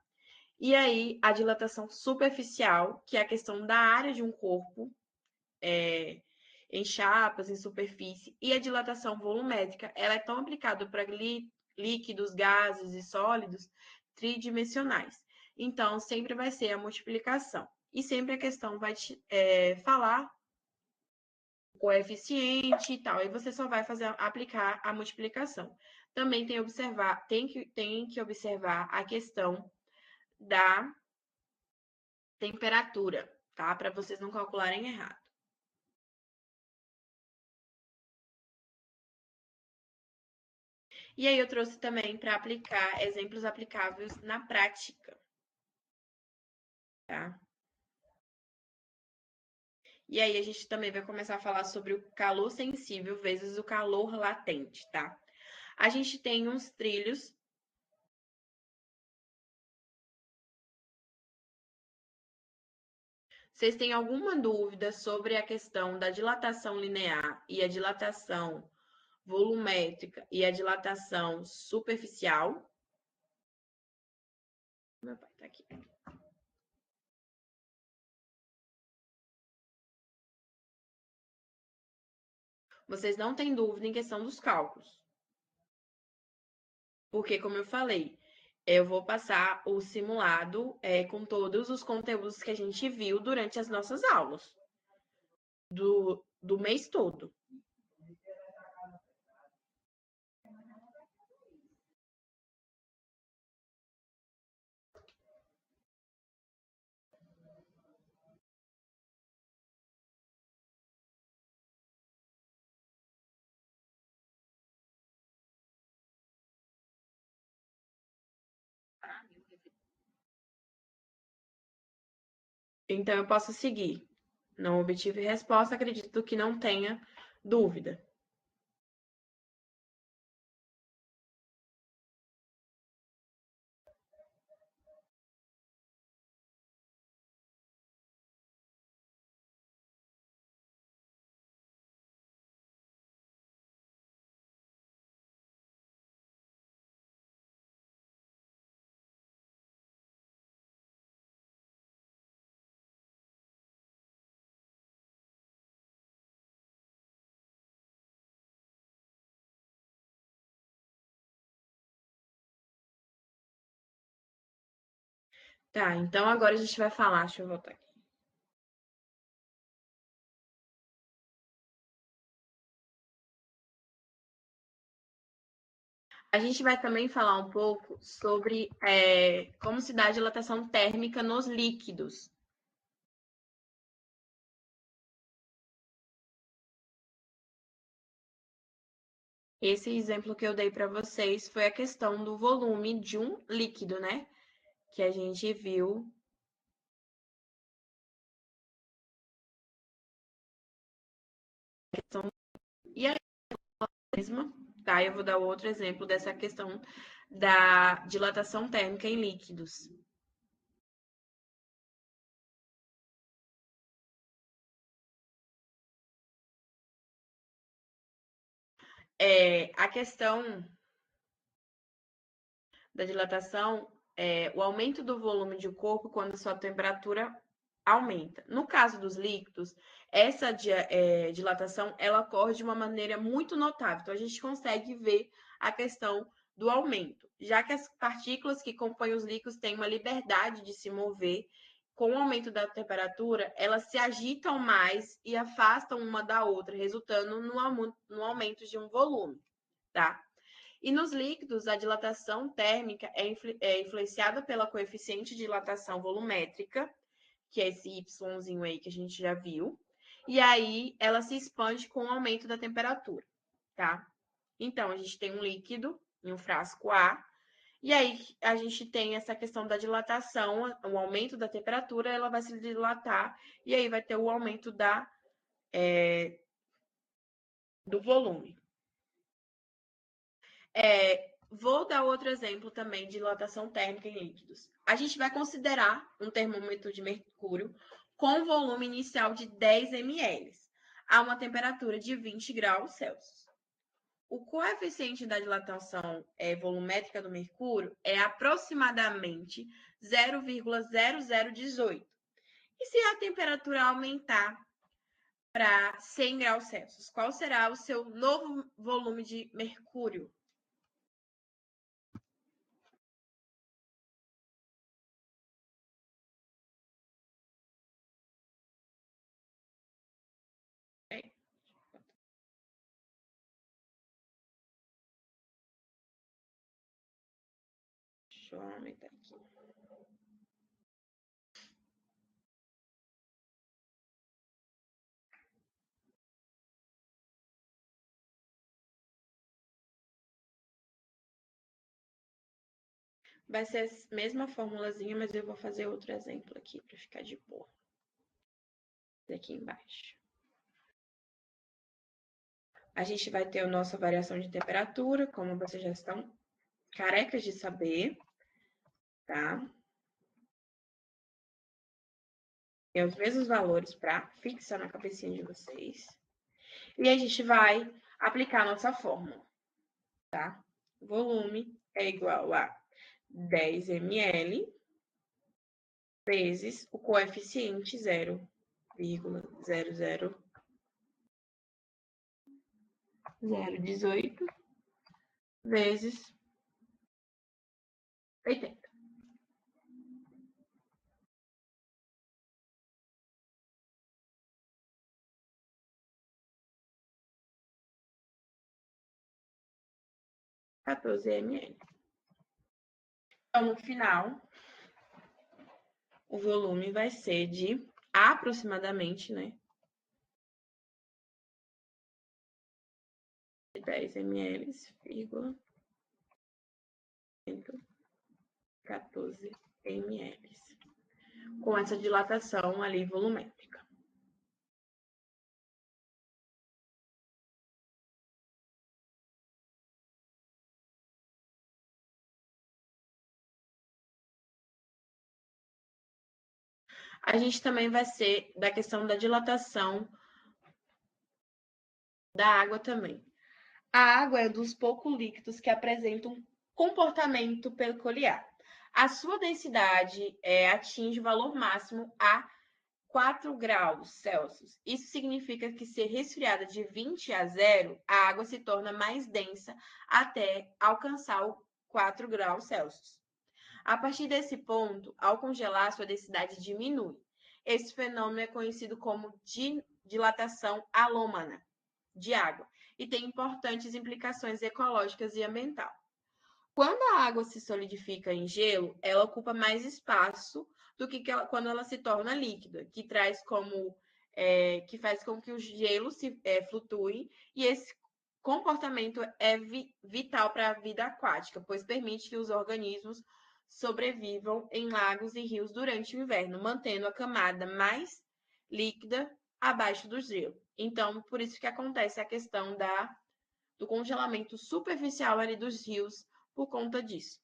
E aí, a dilatação superficial, que é a questão da área de um corpo, em chapas, em superfície, e a dilatação volumétrica, ela é tão aplicada para líquidos, gases e sólidos tridimensionais. Então, sempre vai ser a multiplicação. E sempre a questão vai falar o coeficiente e tal, e você só vai aplicar a multiplicação. Também tem que observar a questão da temperatura, tá? Para vocês não calcularem errado. E aí eu trouxe também para aplicar exemplos aplicáveis na prática. Tá? E aí a gente também vai começar a falar sobre o calor sensível vezes o calor latente, tá? A gente tem uns trilhos. Vocês têm alguma dúvida sobre a questão da dilatação linear e a dilatação volumétrica e a dilatação superficial? Meu pai tá aqui. Vocês não têm dúvida em questão dos cálculos. Porque, como eu falei, eu vou passar o simulado com todos os conteúdos que a gente viu durante as nossas aulas do mês todo. Então, eu posso seguir. Não obtive resposta, acredito que não tenha dúvida. Tá, então agora a gente vai falar, deixa eu voltar aqui. A gente vai também falar um pouco sobre como se dá a dilatação térmica nos líquidos. Esse exemplo que eu dei para vocês foi a questão do volume de um líquido, né? Que a gente viu. E aí, mesma, tá? Eu vou dar outro exemplo dessa questão da dilatação térmica em líquidos. A questão da dilatação é o aumento do volume de corpo quando sua temperatura aumenta. No caso dos líquidos, essa dilatação ela ocorre de uma maneira muito notável. Então, a gente consegue ver a questão do aumento, já que as partículas que compõem os líquidos têm uma liberdade de se mover. Com o aumento da temperatura, elas se agitam mais e afastam uma da outra, resultando no aumento de um volume, tá? E nos líquidos, a dilatação térmica é influenciada pela coeficiente de dilatação volumétrica, que é esse Yzinho aí que a gente já viu. E aí ela se expande com o aumento da temperatura, tá? Então, a gente tem um líquido em um frasco A, e aí a gente tem essa questão da dilatação, o aumento da temperatura, ela vai se dilatar, e aí vai ter o aumento do volume. Vou dar outro exemplo também de dilatação térmica em líquidos. A gente vai considerar um termômetro de mercúrio com volume inicial de 10 ml a uma temperatura de 20 graus Celsius. O coeficiente da dilatação volumétrica do mercúrio é aproximadamente 0,0018. E se a temperatura aumentar para 100 graus Celsius, qual será o seu novo volume de mercúrio? Deixa eu aumentar aqui. Vai ser a mesma formulazinha, mas eu vou fazer outro exemplo aqui para ficar de boa. Aqui embaixo. A gente vai ter a nossa variação de temperatura, como vocês já estão carecas de saber, tá? Tem os mesmos valores para fixar na cabecinha de vocês. E a gente vai aplicar a nossa fórmula, tá? Volume é igual a 10 ml vezes o coeficiente 0,00018 vezes 80. ml. Então, no final, o volume vai ser de aproximadamente, né? 10 ml, 14 ml. Com essa dilatação ali volumétrica. A gente também vai ser da questão da dilatação da água também. A água é dos poucos líquidos que apresentam um comportamento peculiar. A sua densidade atinge o valor máximo a 4 graus Celsius. Isso significa que, se resfriada de 20 a 0, a água se torna mais densa até alcançar o 4 graus Celsius. A partir desse ponto, ao congelar, sua densidade diminui. Esse fenômeno é conhecido como dilatação alômana de água e tem importantes implicações ecológicas e ambiental. Quando a água se solidifica em gelo, ela ocupa mais espaço do que quando ela se torna líquida, que traz que faz com que o gelo se flutue, e esse comportamento é vital para a vida aquática, pois permite que os organismos sobrevivam em lagos e rios durante o inverno, mantendo a camada mais líquida abaixo do gelo. Então, por isso que acontece a questão do congelamento superficial ali dos rios por conta disso.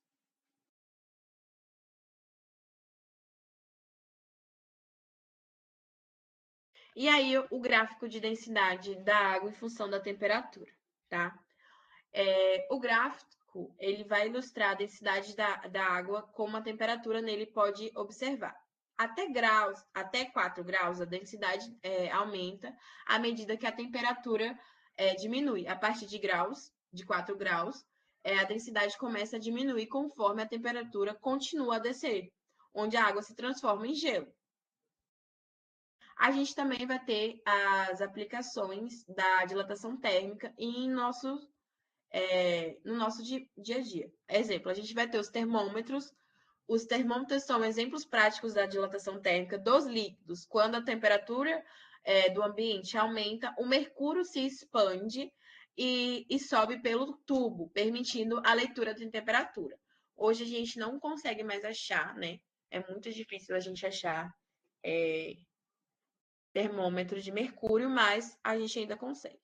E aí, o gráfico de densidade da água em função da temperatura, tá? O gráfico, ele vai ilustrar a densidade da água como a temperatura nele pode observar. Até 4 graus, a densidade aumenta à medida que a temperatura diminui. A partir de 4 graus, a densidade começa a diminuir conforme a temperatura continua a descer, onde a água se transforma em gelo. A gente também vai ter as aplicações da dilatação térmica no nosso dia a dia. Exemplo, a gente vai ter os termômetros. Os termômetros são exemplos práticos da dilatação térmica dos líquidos. Quando a temperatura do ambiente aumenta, o mercúrio se expande e sobe pelo tubo, permitindo a leitura de temperatura. Hoje a gente não consegue mais achar, né? É muito difícil a gente achar termômetro de mercúrio, mas a gente ainda consegue.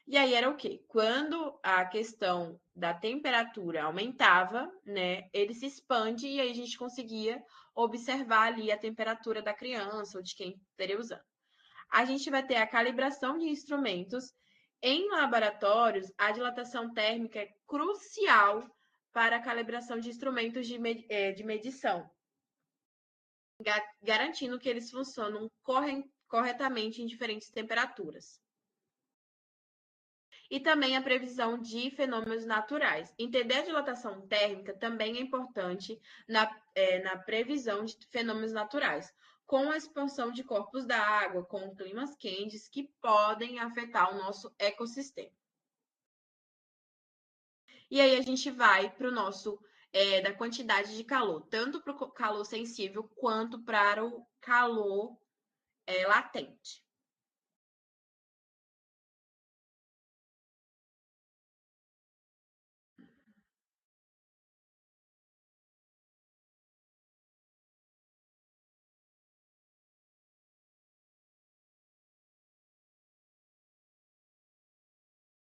E aí era o quê? Quando a questão da temperatura aumentava, né, ele se expande e aí a gente conseguia observar ali a temperatura da criança ou de quem estaria usando. A gente vai ter a calibração de instrumentos. Em laboratórios, a dilatação térmica é crucial para a calibração de instrumentos de medição, garantindo que eles funcionam corretamente em diferentes temperaturas. E também a previsão de fenômenos naturais. Entender a dilatação térmica também é importante na previsão de fenômenos naturais, com a expansão de corpos d'água, com climas quentes que podem afetar o nosso ecossistema. E aí a gente vai para o nosso da quantidade de calor, tanto para o calor sensível quanto para o calor latente.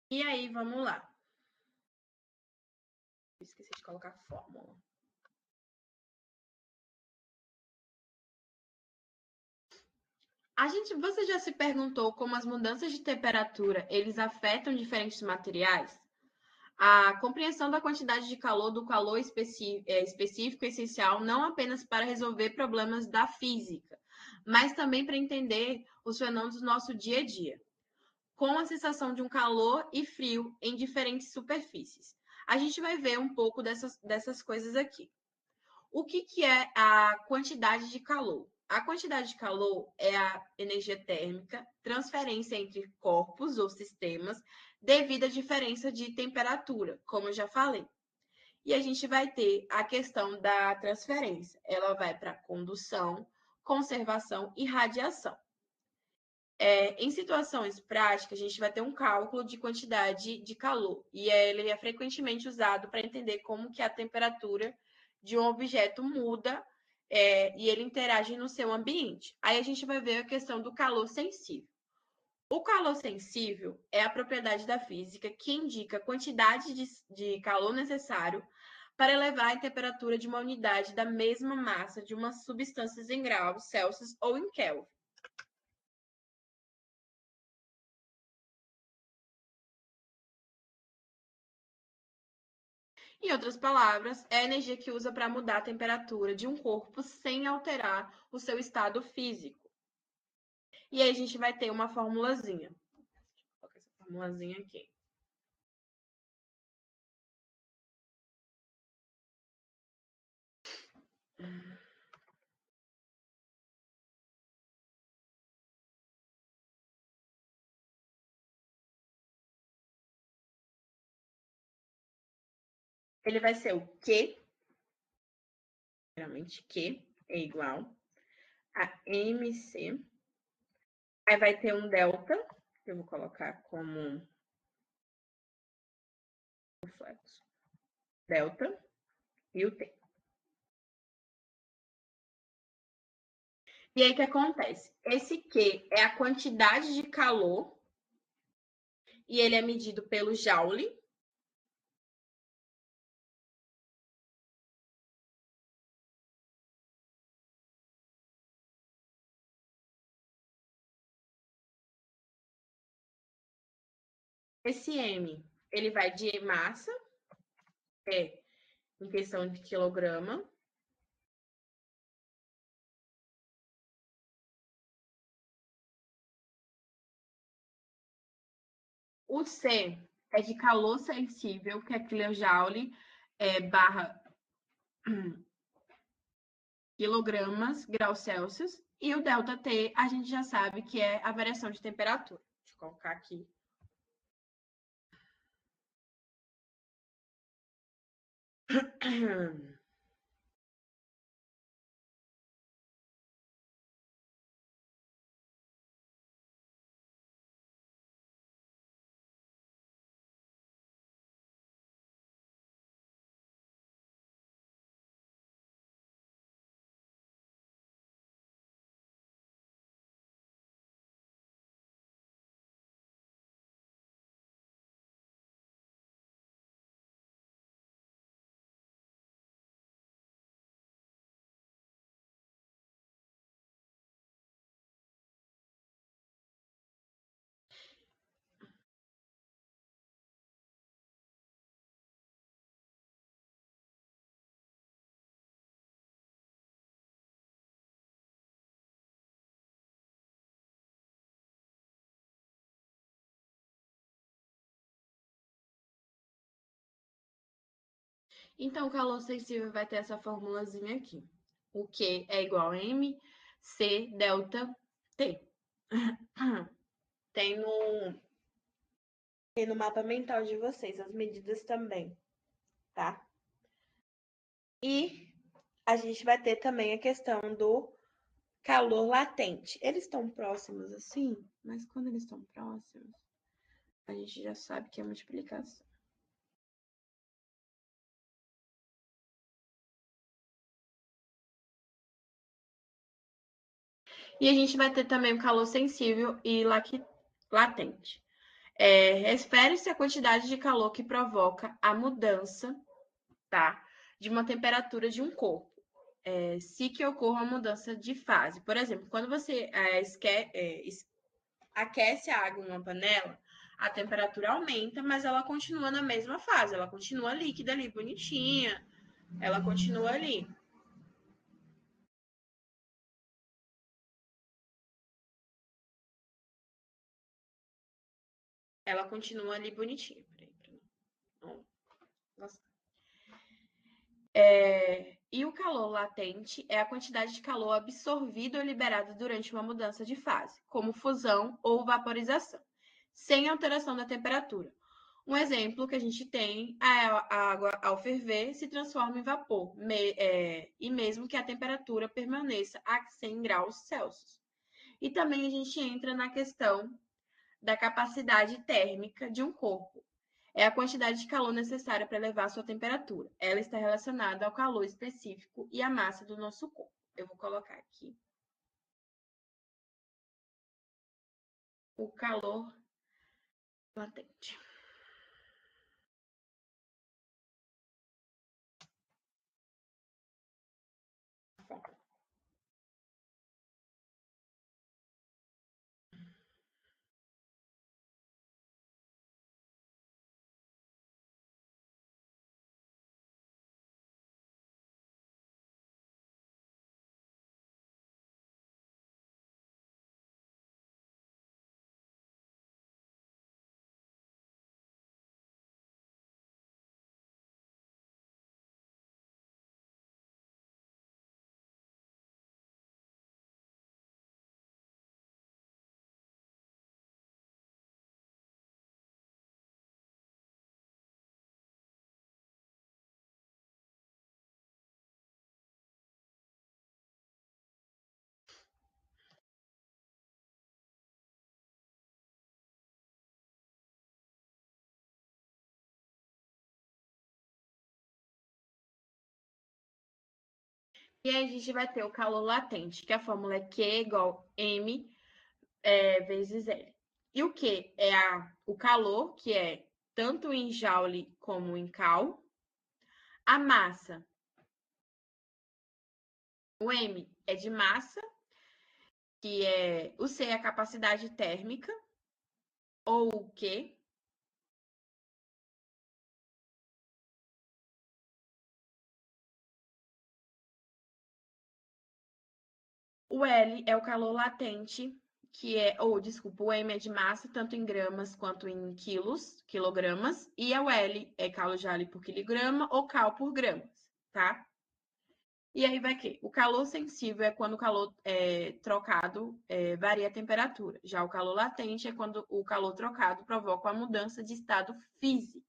E aí, vamos lá. Esqueci de colocar a fórmula. Você já se perguntou como as mudanças de temperatura eles afetam diferentes materiais? A compreensão da quantidade de calor do calor específico é essencial não apenas para resolver problemas da física, mas também para entender os fenômenos do nosso dia a dia, com a sensação de um calor e frio em diferentes superfícies. A gente vai ver um pouco dessas coisas aqui. O que é a quantidade de calor? A quantidade de calor é a energia térmica, transferência entre corpos ou sistemas, devido à diferença de temperatura, como eu já falei. E a gente vai ter a questão da transferência. Ela vai para condução, conservação e radiação. Em situações práticas, a gente vai ter um cálculo de quantidade de calor, e ele é frequentemente usado para entender como que a temperatura de um objeto muda e ele interage no seu ambiente. Aí a gente vai ver a questão do calor sensível. O calor sensível é a propriedade da física que indica a quantidade de calor necessário para elevar a temperatura de uma unidade da mesma massa de uma substância em graus Celsius ou em Kelvin. Em outras palavras, é a energia que usa para mudar a temperatura de um corpo sem alterar o seu estado físico. E aí a gente vai ter uma formulazinha. Vou colocar essa formulazinha aqui. Ele vai ser o Q, geralmente Q é igual a MC. Aí vai ter um delta, que eu vou colocar como reflexo. Delta e o T. E aí o que acontece? Esse Q é a quantidade de calor e ele é medido pelo Joule. Esse M, ele vai de massa, em questão de quilograma. O C é de calor sensível, que é kilojoule barra quilogramas, graus Celsius. E o delta T, a gente já sabe que é a variação de temperatura. Deixa eu colocar aqui. Então, o calor sensível vai ter essa formulazinha aqui. O Q é igual a M, C, delta, T. Tem no mapa mental de vocês, as medidas também, tá? E a gente vai ter também a questão do calor latente. Eles estão próximos assim, mas quando eles estão próximos, a gente já sabe que é multiplicação. E a gente vai ter também o calor sensível e latente. Refere-se à quantidade de calor que provoca a mudança, tá, de uma temperatura de um corpo. Se que ocorra uma mudança de fase. Por exemplo, quando você aquece a água em uma panela, a temperatura aumenta, mas ela continua na mesma fase, ela continua líquida ali, bonitinha, ela continua ali. Ela continua ali bonitinha. Peraí. Nossa. E o calor latente é a quantidade de calor absorvido ou liberado durante uma mudança de fase, como fusão ou vaporização, sem alteração da temperatura. Um exemplo que a gente tem é a água, ao ferver, se transforma em vapor, e mesmo que a temperatura permaneça a 100 graus Celsius. E também a gente entra na questão da capacidade térmica de um corpo. É a quantidade de calor necessária para elevar a sua temperatura. Ela está relacionada ao calor específico e à massa do nosso corpo. Eu vou colocar aqui o calor latente. E aí a gente vai ter o calor latente, que a fórmula é Q igual M vezes L. E o Q é o calor, que é tanto em joule como em cal. A massa, o M é de massa, que é o C é a capacidade térmica, ou o Q. O L é o calor latente, que é, ou desculpa, o M é de massa, tanto em gramas quanto em quilos, quilogramas, e o L é calo-joule por quilograma ou cal por gramas, tá? E aí vai que o calor sensível é quando o calor trocado varia a temperatura. Já o calor latente é quando o calor trocado provoca uma mudança de estado físico.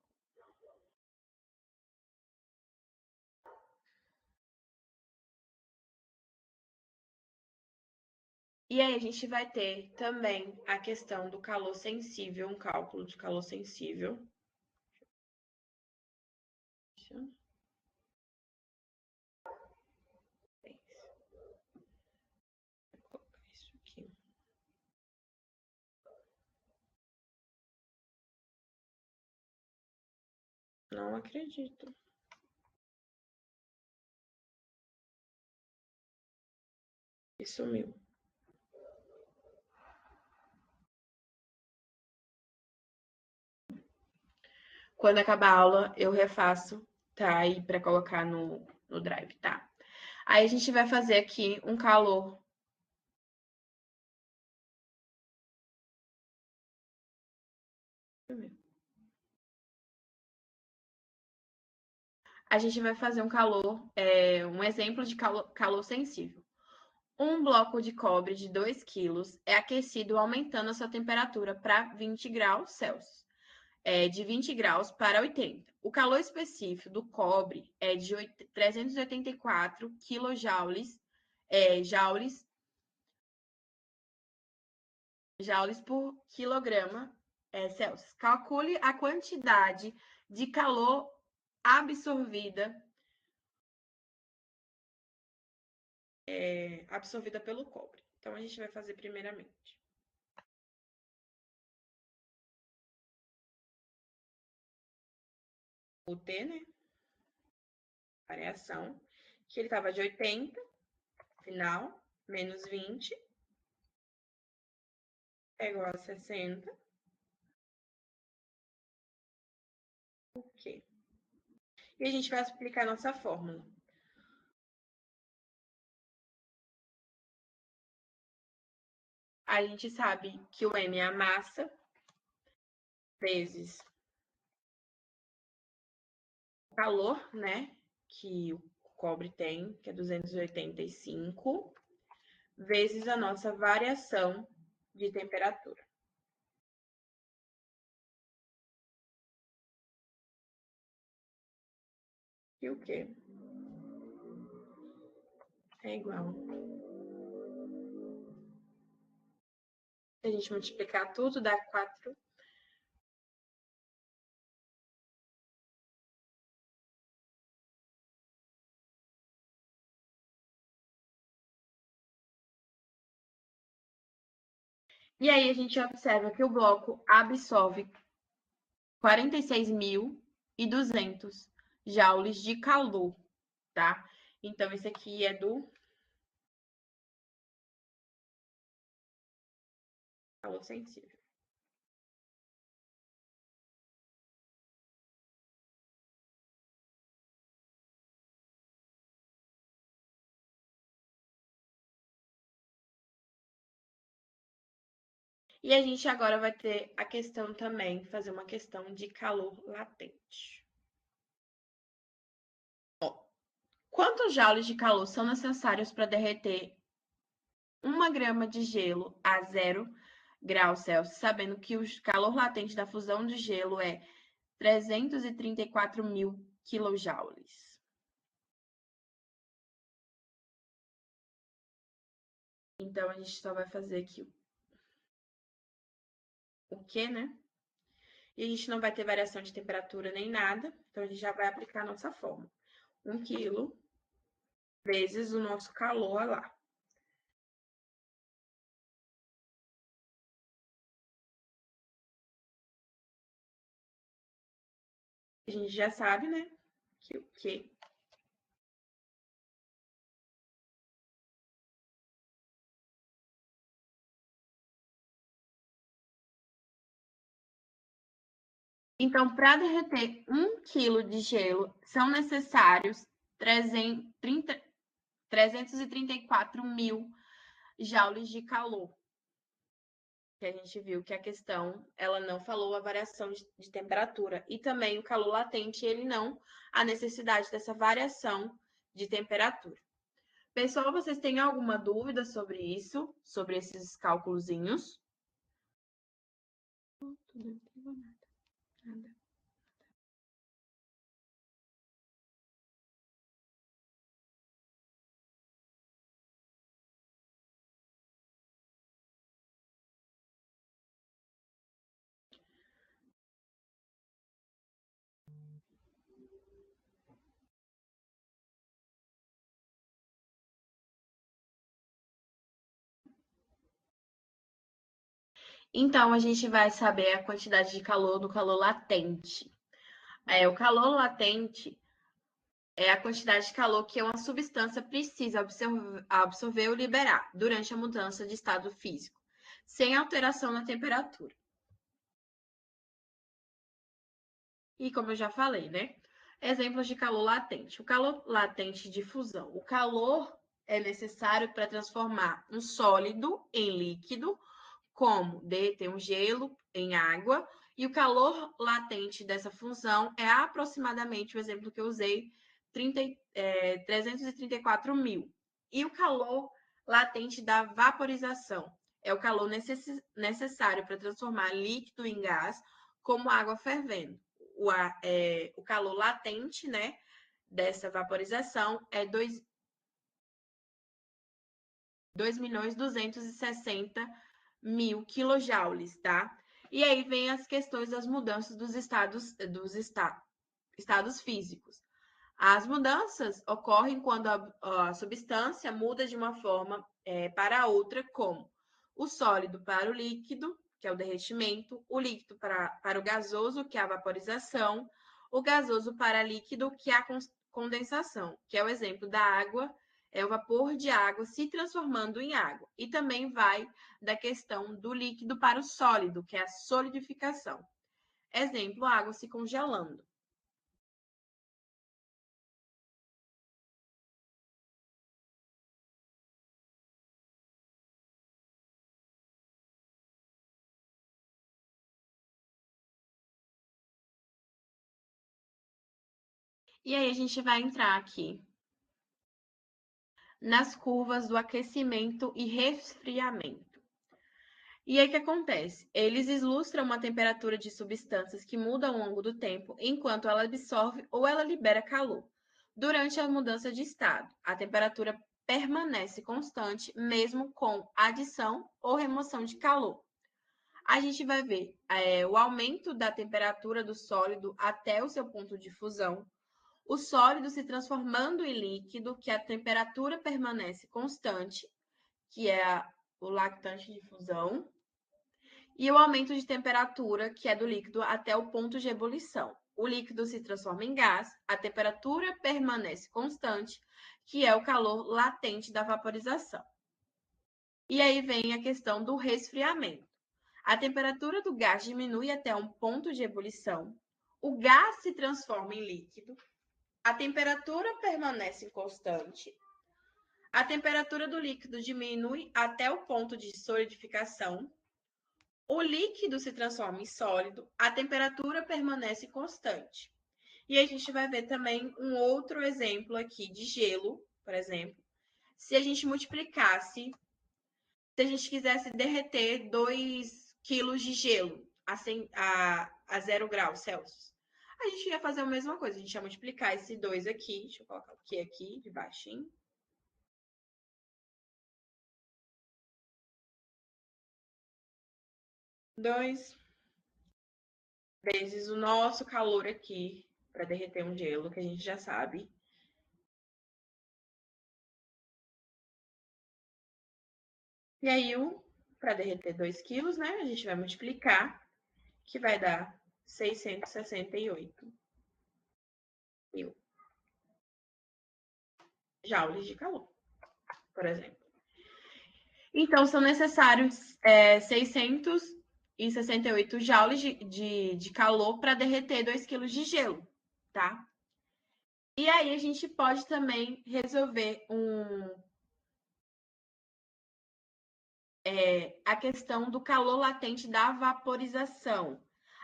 E aí a gente vai ter também a questão do calor sensível, um cálculo de calor sensível. Vou colocar isso aqui. Não acredito. E sumiu. Quando acabar a aula, eu refaço, tá? Aí para colocar no Drive, tá? Aí a gente vai fazer aqui um calor. A gente vai fazer um calor, um exemplo de calor sensível. Um bloco de cobre de 2 quilos é aquecido aumentando a sua temperatura para 20 graus Celsius. De 20 graus para 80. O calor específico do cobre é de 384 quilojoules, joules por quilograma Celsius. Calcule a quantidade de calor absorvida pelo cobre. Então, a gente vai fazer primeiramente. O T, né? Variação, que ele estava de 80, final, menos 20, é igual a 60. O quê? E a gente vai explicar a nossa fórmula. A gente sabe que o M é a massa vezes o calor, né? Que o cobre tem, que é 285, vezes a nossa variação de temperatura. E o quê? É igual. Se a gente multiplicar tudo, dá 4. E aí a gente observa que o bloco absorve 46.200 joules de calor, tá? Então, esse aqui é do calor sensível. E a gente agora vai ter a questão também, fazer uma questão de calor latente. Quantos joules de calor são necessários para derreter 1 grama de gelo a 0 graus Celsius, sabendo que o calor latente da fusão de gelo é 334 mil quilojoules? Então, a gente só vai fazer aqui o quê, né? E a gente não vai ter variação de temperatura nem nada, então a gente já vai aplicar a nossa fórmula. 1 quilo vezes o nosso calor lá. A gente já sabe, né, que o quê? Então, para derreter 1 quilo de gelo, são necessários 334 mil joules de calor. Que a gente viu que a questão, ela não falou a variação de temperatura. E também o calor latente, ele não, a necessidade dessa variação de temperatura. Pessoal, vocês têm alguma dúvida sobre isso? Sobre esses cálculozinhos? Nada. Então, a gente vai saber a quantidade de calor do calor latente. O calor latente é a quantidade de calor que uma substância precisa absorver ou liberar durante a mudança de estado físico, sem alteração na temperatura. E como eu já falei, né? Exemplos de calor latente. O calor latente de fusão. O calor é necessário para transformar um sólido em líquido, como derreter um gelo em água, e o calor latente dessa fusão é aproximadamente o exemplo que eu usei, 334 mil. E o calor latente da vaporização é o calor necessário para transformar líquido em gás, como água fervendo. O calor latente, né, dessa vaporização é 2.260.000 quilojoules, tá? E aí vem as questões das mudanças dos estados físicos. As mudanças ocorrem quando a substância muda de uma forma para outra, como o sólido para o líquido, que é o derretimento, o líquido para o gasoso, que é a vaporização, o gasoso para líquido, que é a condensação, que é o exemplo da água, é o vapor de água se transformando em água. E também vai da questão do líquido para o sólido, que é a solidificação. Exemplo, a água se congelando. E aí a gente vai entrar aqui nas curvas do aquecimento e resfriamento. E aí o que acontece? Eles ilustram uma temperatura de substâncias que muda ao longo do tempo enquanto ela absorve ou ela libera calor. Durante a mudança de estado, a temperatura permanece constante mesmo com adição ou remoção de calor. A gente vai ver o aumento da temperatura do sólido até o seu ponto de fusão, o sólido se transformando em líquido, que a temperatura permanece constante, que é o lactante de fusão, e o aumento de temperatura, que é do líquido até o ponto de ebulição. O líquido se transforma em gás, a temperatura permanece constante, que é o calor latente da vaporização. E aí vem a questão do resfriamento. A temperatura do gás diminui até um ponto de ebulição, o gás se transforma em líquido, a temperatura permanece constante, a temperatura do líquido diminui até o ponto de solidificação, o líquido se transforma em sólido, a temperatura permanece constante. E a gente vai ver também um outro exemplo aqui de gelo, por exemplo. Se a gente multiplicasse, se a gente quisesse derreter 2 quilos de gelo a 0 graus Celsius, a gente ia fazer a mesma coisa. A gente ia multiplicar esse 2 aqui, deixa eu colocar o que aqui, de baixinho. 2 vezes o nosso calor aqui, para derreter um gelo, que a gente já sabe, E aí, para derreter 2 quilos, né, a gente vai multiplicar, que vai dar 668 mil joules de calor, por exemplo. Então, são necessários 668 joules de calor para derreter 2 quilos de gelo, tá? E aí, a gente pode também resolver a questão do calor latente da vaporização.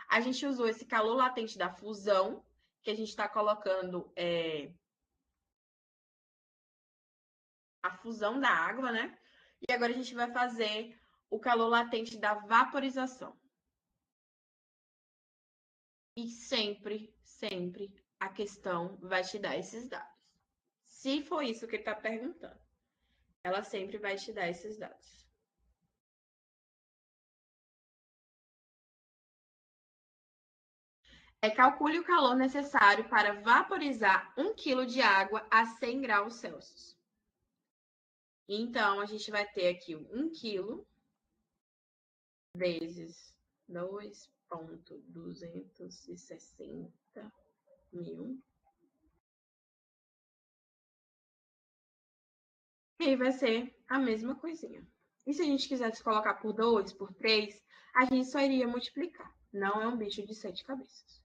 A gente usou esse calor latente da fusão, que a gente está colocando a fusão da água, né? E agora a gente vai fazer o calor latente da vaporização. E sempre a questão vai te dar esses dados. Se for isso que ele está perguntando, ela sempre vai te dar esses dados. Calcule o calor necessário para vaporizar 1 kg de água a 100 graus Celsius. Então, a gente vai ter aqui 1 kg vezes 2,260 mil. E aí vai ser a mesma coisinha. E se a gente quisesse colocar por 2, por 3, a gente só iria multiplicar. Não é um bicho de 7 cabeças.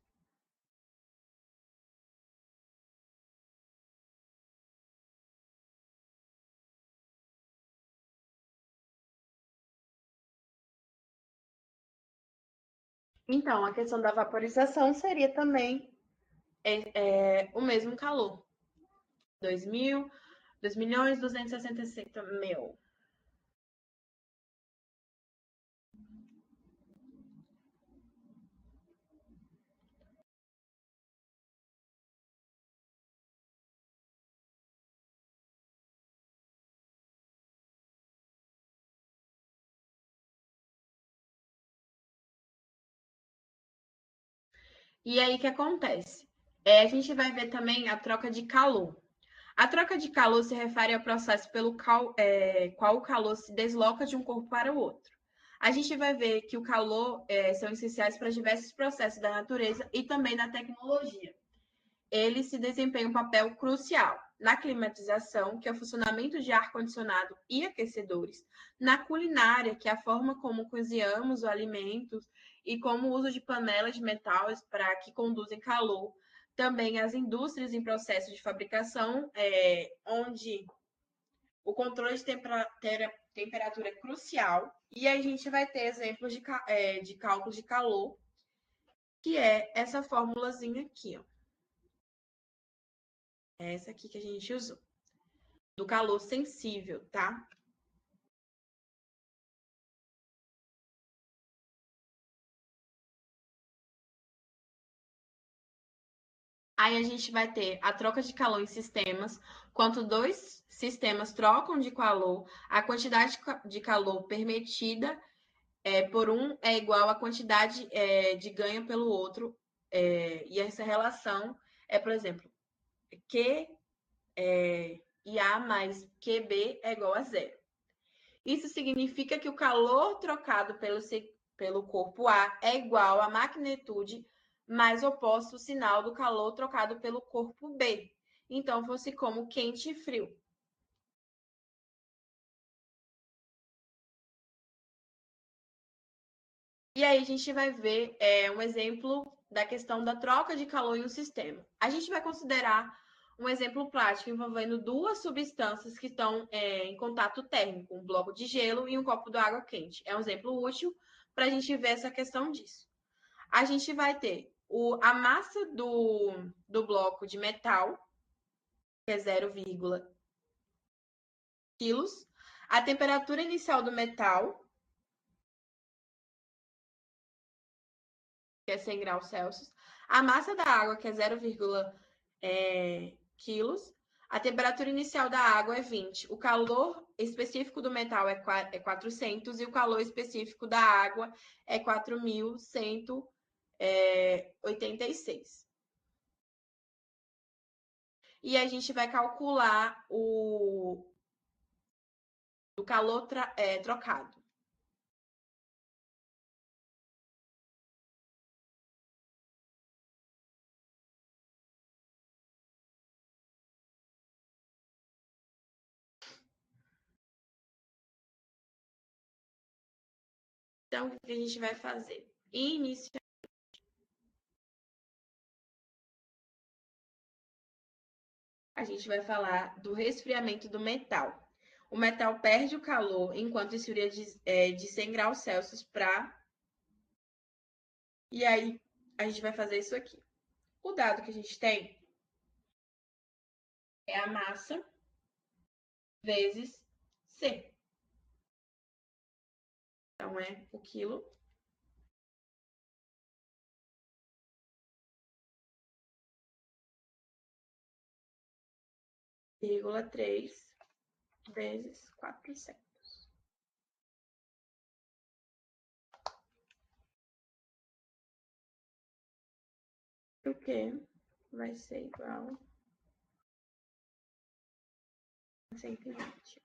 Então, a questão da vaporização seria também o mesmo calor. 2.260.000. E aí, o que acontece? A gente vai ver também a troca de calor. A troca de calor se refere ao processo pelo qual o calor se desloca de um corpo para o outro. A gente vai ver que o calor são essenciais para diversos processos da natureza e também na tecnologia. Ele se desempenha um papel crucial na climatização, que é o funcionamento de ar-condicionado e aquecedores, na culinária, que é a forma como cozinhamos os alimentos e como o uso de panelas de metal para que conduzem calor, também as indústrias em processo de fabricação, onde o controle de temperatura é crucial, e a gente vai ter exemplos de cálculos de calor, que é essa formulazinha aqui, ó. É essa aqui que a gente usou. Do calor sensível, tá? Aí a gente vai ter a troca de calor em sistemas. Quando dois sistemas trocam de calor, a quantidade de calor permitida por um é igual à quantidade de ganho pelo outro. E essa relação por exemplo, Q e A mais QB é igual a zero. Isso significa que o calor trocado pelo corpo A é igual à magnitude mais oposto o sinal do calor trocado pelo corpo B. Então, fosse como quente e frio. E aí a gente vai ver um exemplo da questão da troca de calor em um sistema. A gente vai considerar um exemplo prático envolvendo duas substâncias que estão em contato térmico, um bloco de gelo e um copo de água quente. É um exemplo útil para a gente ver essa questão disso. A gente vai ter a massa do bloco de metal, que é 0,1 quilos, a temperatura inicial do metal, que é 100 graus Celsius, a massa da água, que é 0,1 quilos, a temperatura inicial da água é 20, o calor específico do metal é 400 e o calor específico da água é 4.186. E a gente vai calcular do calor trocado. Então, o que a gente vai fazer? Inicialmente, a gente vai falar do resfriamento do metal. O metal perde o calor enquanto esfria de 100 graus Celsius para... E aí, a gente vai fazer isso aqui. O dado que a gente tem é a massa vezes C. Então, é o quilo, vírgula 3 vezes 400. O que vai ser igual a 120.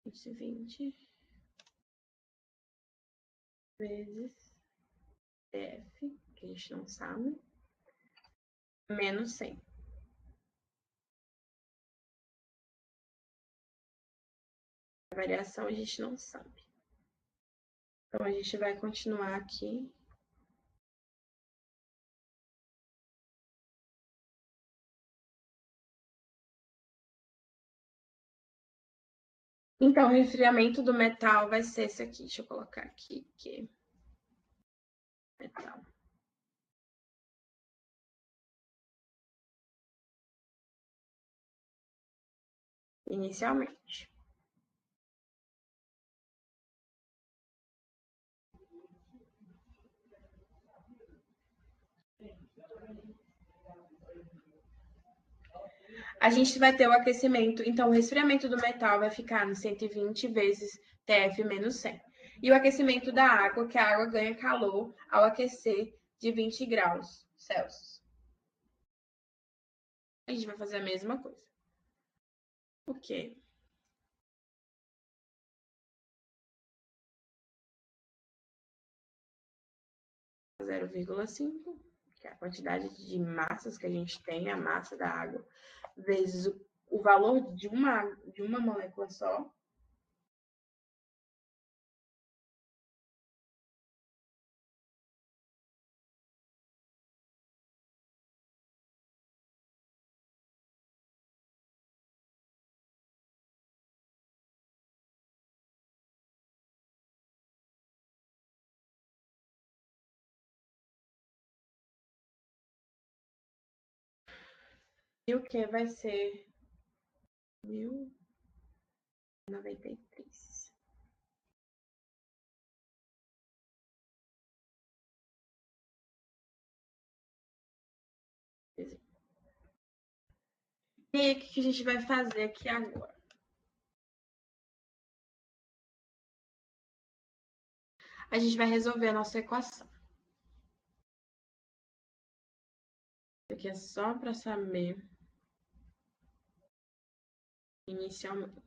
Isso 20 vezes F, que a gente não sabe, menos 100. A variação a gente não sabe. Então, a gente vai continuar aqui. Então, o resfriamento do metal vai ser esse aqui. Deixa eu colocar aqui, que metal. Inicialmente. A gente vai ter o aquecimento, então o resfriamento do metal vai ficar no 120 vezes TF menos 100. E o aquecimento da água, que a água ganha calor ao aquecer de 20 graus Celsius. A gente vai fazer a mesma coisa. O quê? Zero vírgula 5, que é a quantidade de massas que a gente tem, a massa da água, vezes o valor de uma molécula só. E o que vai ser 1093. E aí, o que a gente vai fazer aqui agora? A gente vai resolver a nossa equação. Isso aqui é só para saber inicialmente.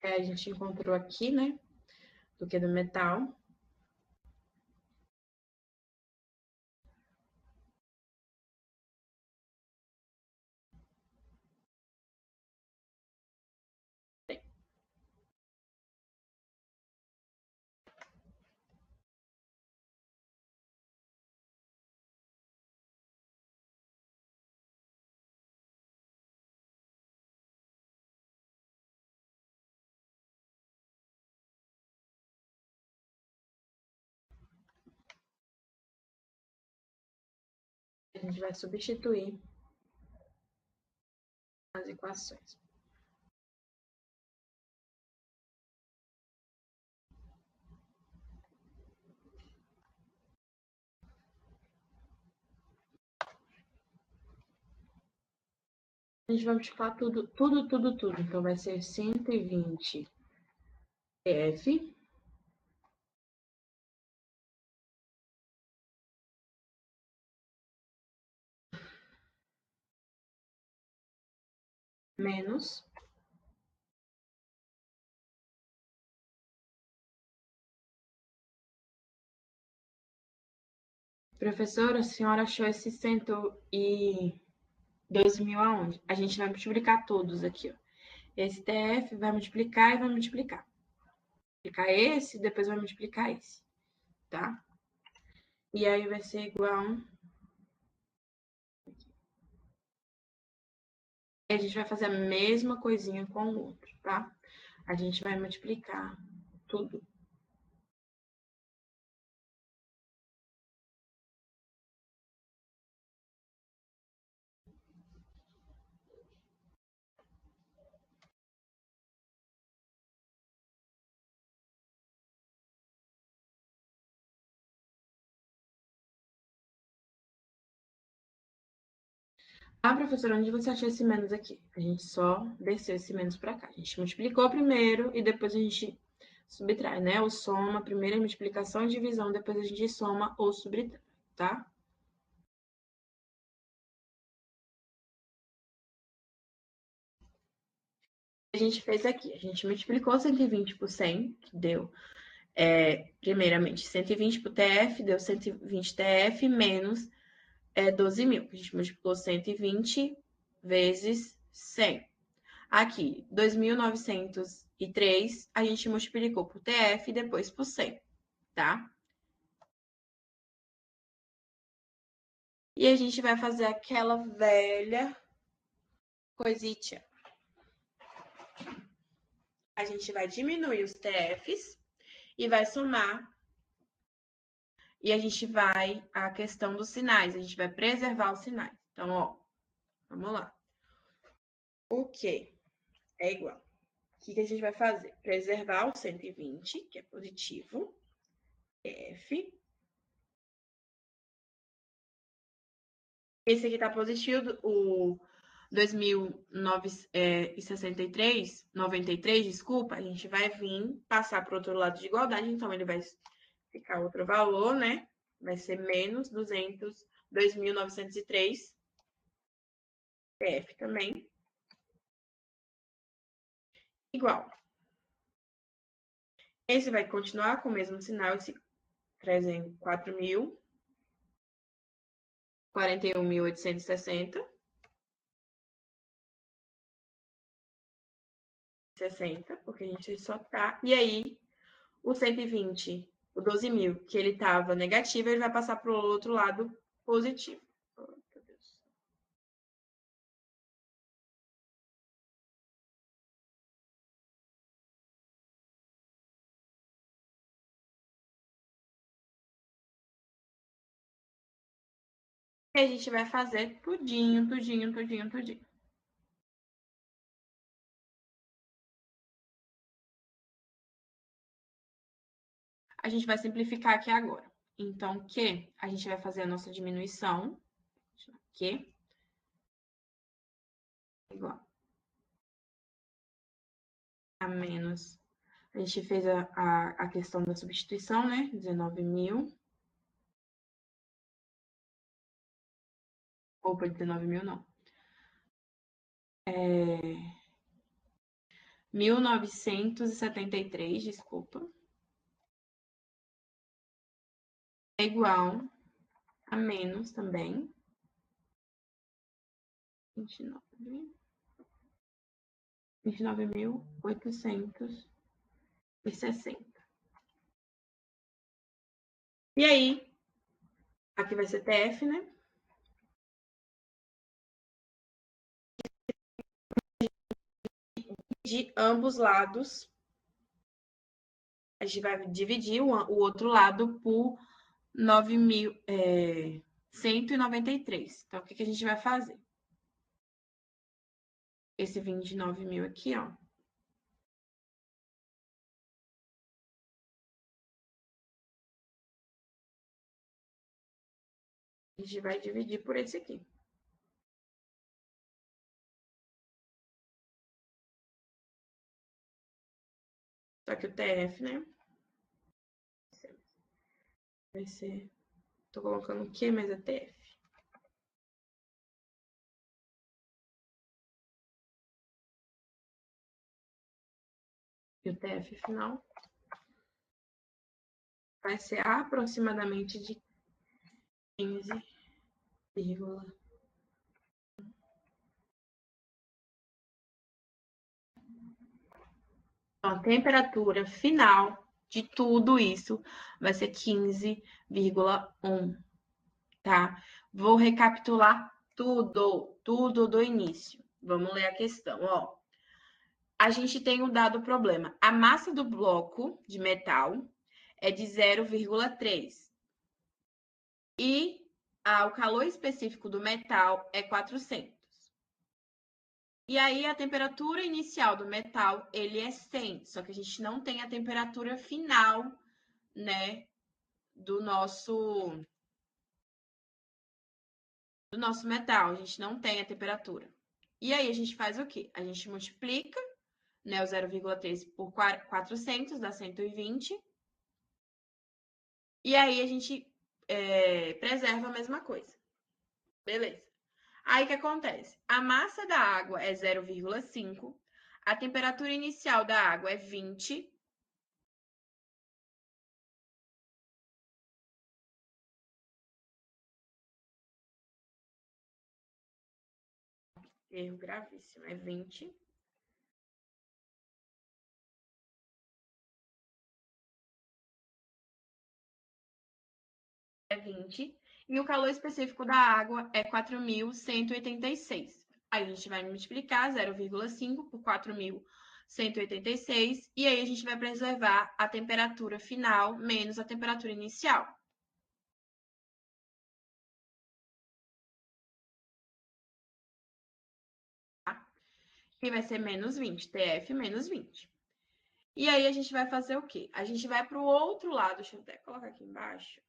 A gente encontrou aqui, né? do que do metal. A gente vai substituir as equações. A gente vai multiplicar tudo. Então, vai ser 120 F menos professora, a senhora achou esse 102.000 aonde? A gente vai multiplicar todos aqui, ó. Esse TF vai multiplicar e vai multiplicar. Multiplicar esse, depois vai multiplicar esse, tá? E aí vai ser igual. E a gente vai fazer a mesma coisinha com o outro, tá? A gente vai multiplicar tudo. Ah, professora, onde você achou esse menos aqui? A gente só desceu esse menos para cá. A gente multiplicou primeiro e depois a gente subtrai, né? O soma, primeiro a multiplicação e divisão, depois a gente soma ou subtrai, tá? A gente fez aqui, a gente multiplicou 120 por 100, que deu, primeiramente, 120 por TF, deu 120 TF menos 12.000. A gente multiplicou 120 vezes 100. Aqui, 2.903, a gente multiplicou por TF e depois por 100, tá? E a gente vai fazer aquela velha coisita. A gente vai diminuir os TFs e vai somar. E a gente vai, a questão dos sinais, a gente vai preservar os sinais. Então, ó, vamos lá. O que é igual? O que a gente vai fazer? Preservar o 120, que é positivo, F. Esse aqui tá positivo, o 2.093, desculpa, a gente vai vir passar para o outro lado de igualdade, então ele vai ficar outro valor, né? Vai ser menos 2.903, F também, igual. Esse vai continuar com o mesmo sinal, esse 4.000, 41.860, 60, porque a gente só tá. E aí, o 120, o 12.000, que ele estava negativo, ele vai passar para o outro lado positivo. Oh, meu Deus. E a gente vai fazer tudinho. A gente vai simplificar aqui agora. Então, que a gente vai fazer a nossa diminuição, que igual a menos. A gente fez a questão da substituição, né? 19.000. Opa, 19.000 não. 1.973, desculpa. é igual a menos também 29.860. E aí, aqui vai ser TF, né? De ambos lados, a gente vai dividir o outro lado por 9.193. Então, o que a gente vai fazer? Esse 29.000 aqui, ó. A gente vai dividir por esse aqui. Só que o TF, né? Vai ser... Tô colocando o Q, mas é TF. E o TF final vai ser aproximadamente de 15,1. Então, a temperatura final de tudo isso vai ser 15,1, tá? Vou recapitular tudo do início. Vamos ler a questão, ó. A gente tem um dado problema. A massa do bloco de metal é de 0,3 e o calor específico do metal é 400. E aí, a temperatura inicial do metal, ele é 100, só que a gente não tem a temperatura final, né, do nosso metal. A gente não tem a temperatura. E aí, a gente faz o quê? A gente multiplica, né, o 0,3 por 400, dá 120. E aí, a gente preserva a mesma coisa. Beleza. Aí, o que acontece? A massa da água é 0,5, a temperatura inicial da água é 20. Erro gravíssimo, é 20. É 20. E o calor específico da água é 4.186. Aí a gente vai multiplicar 0,5 por 4.186. E aí a gente vai preservar a temperatura final menos a temperatura inicial. Que vai ser menos 20, TF menos 20. E aí a gente vai fazer o quê? A gente vai para o outro lado. Deixa eu até colocar aqui embaixo.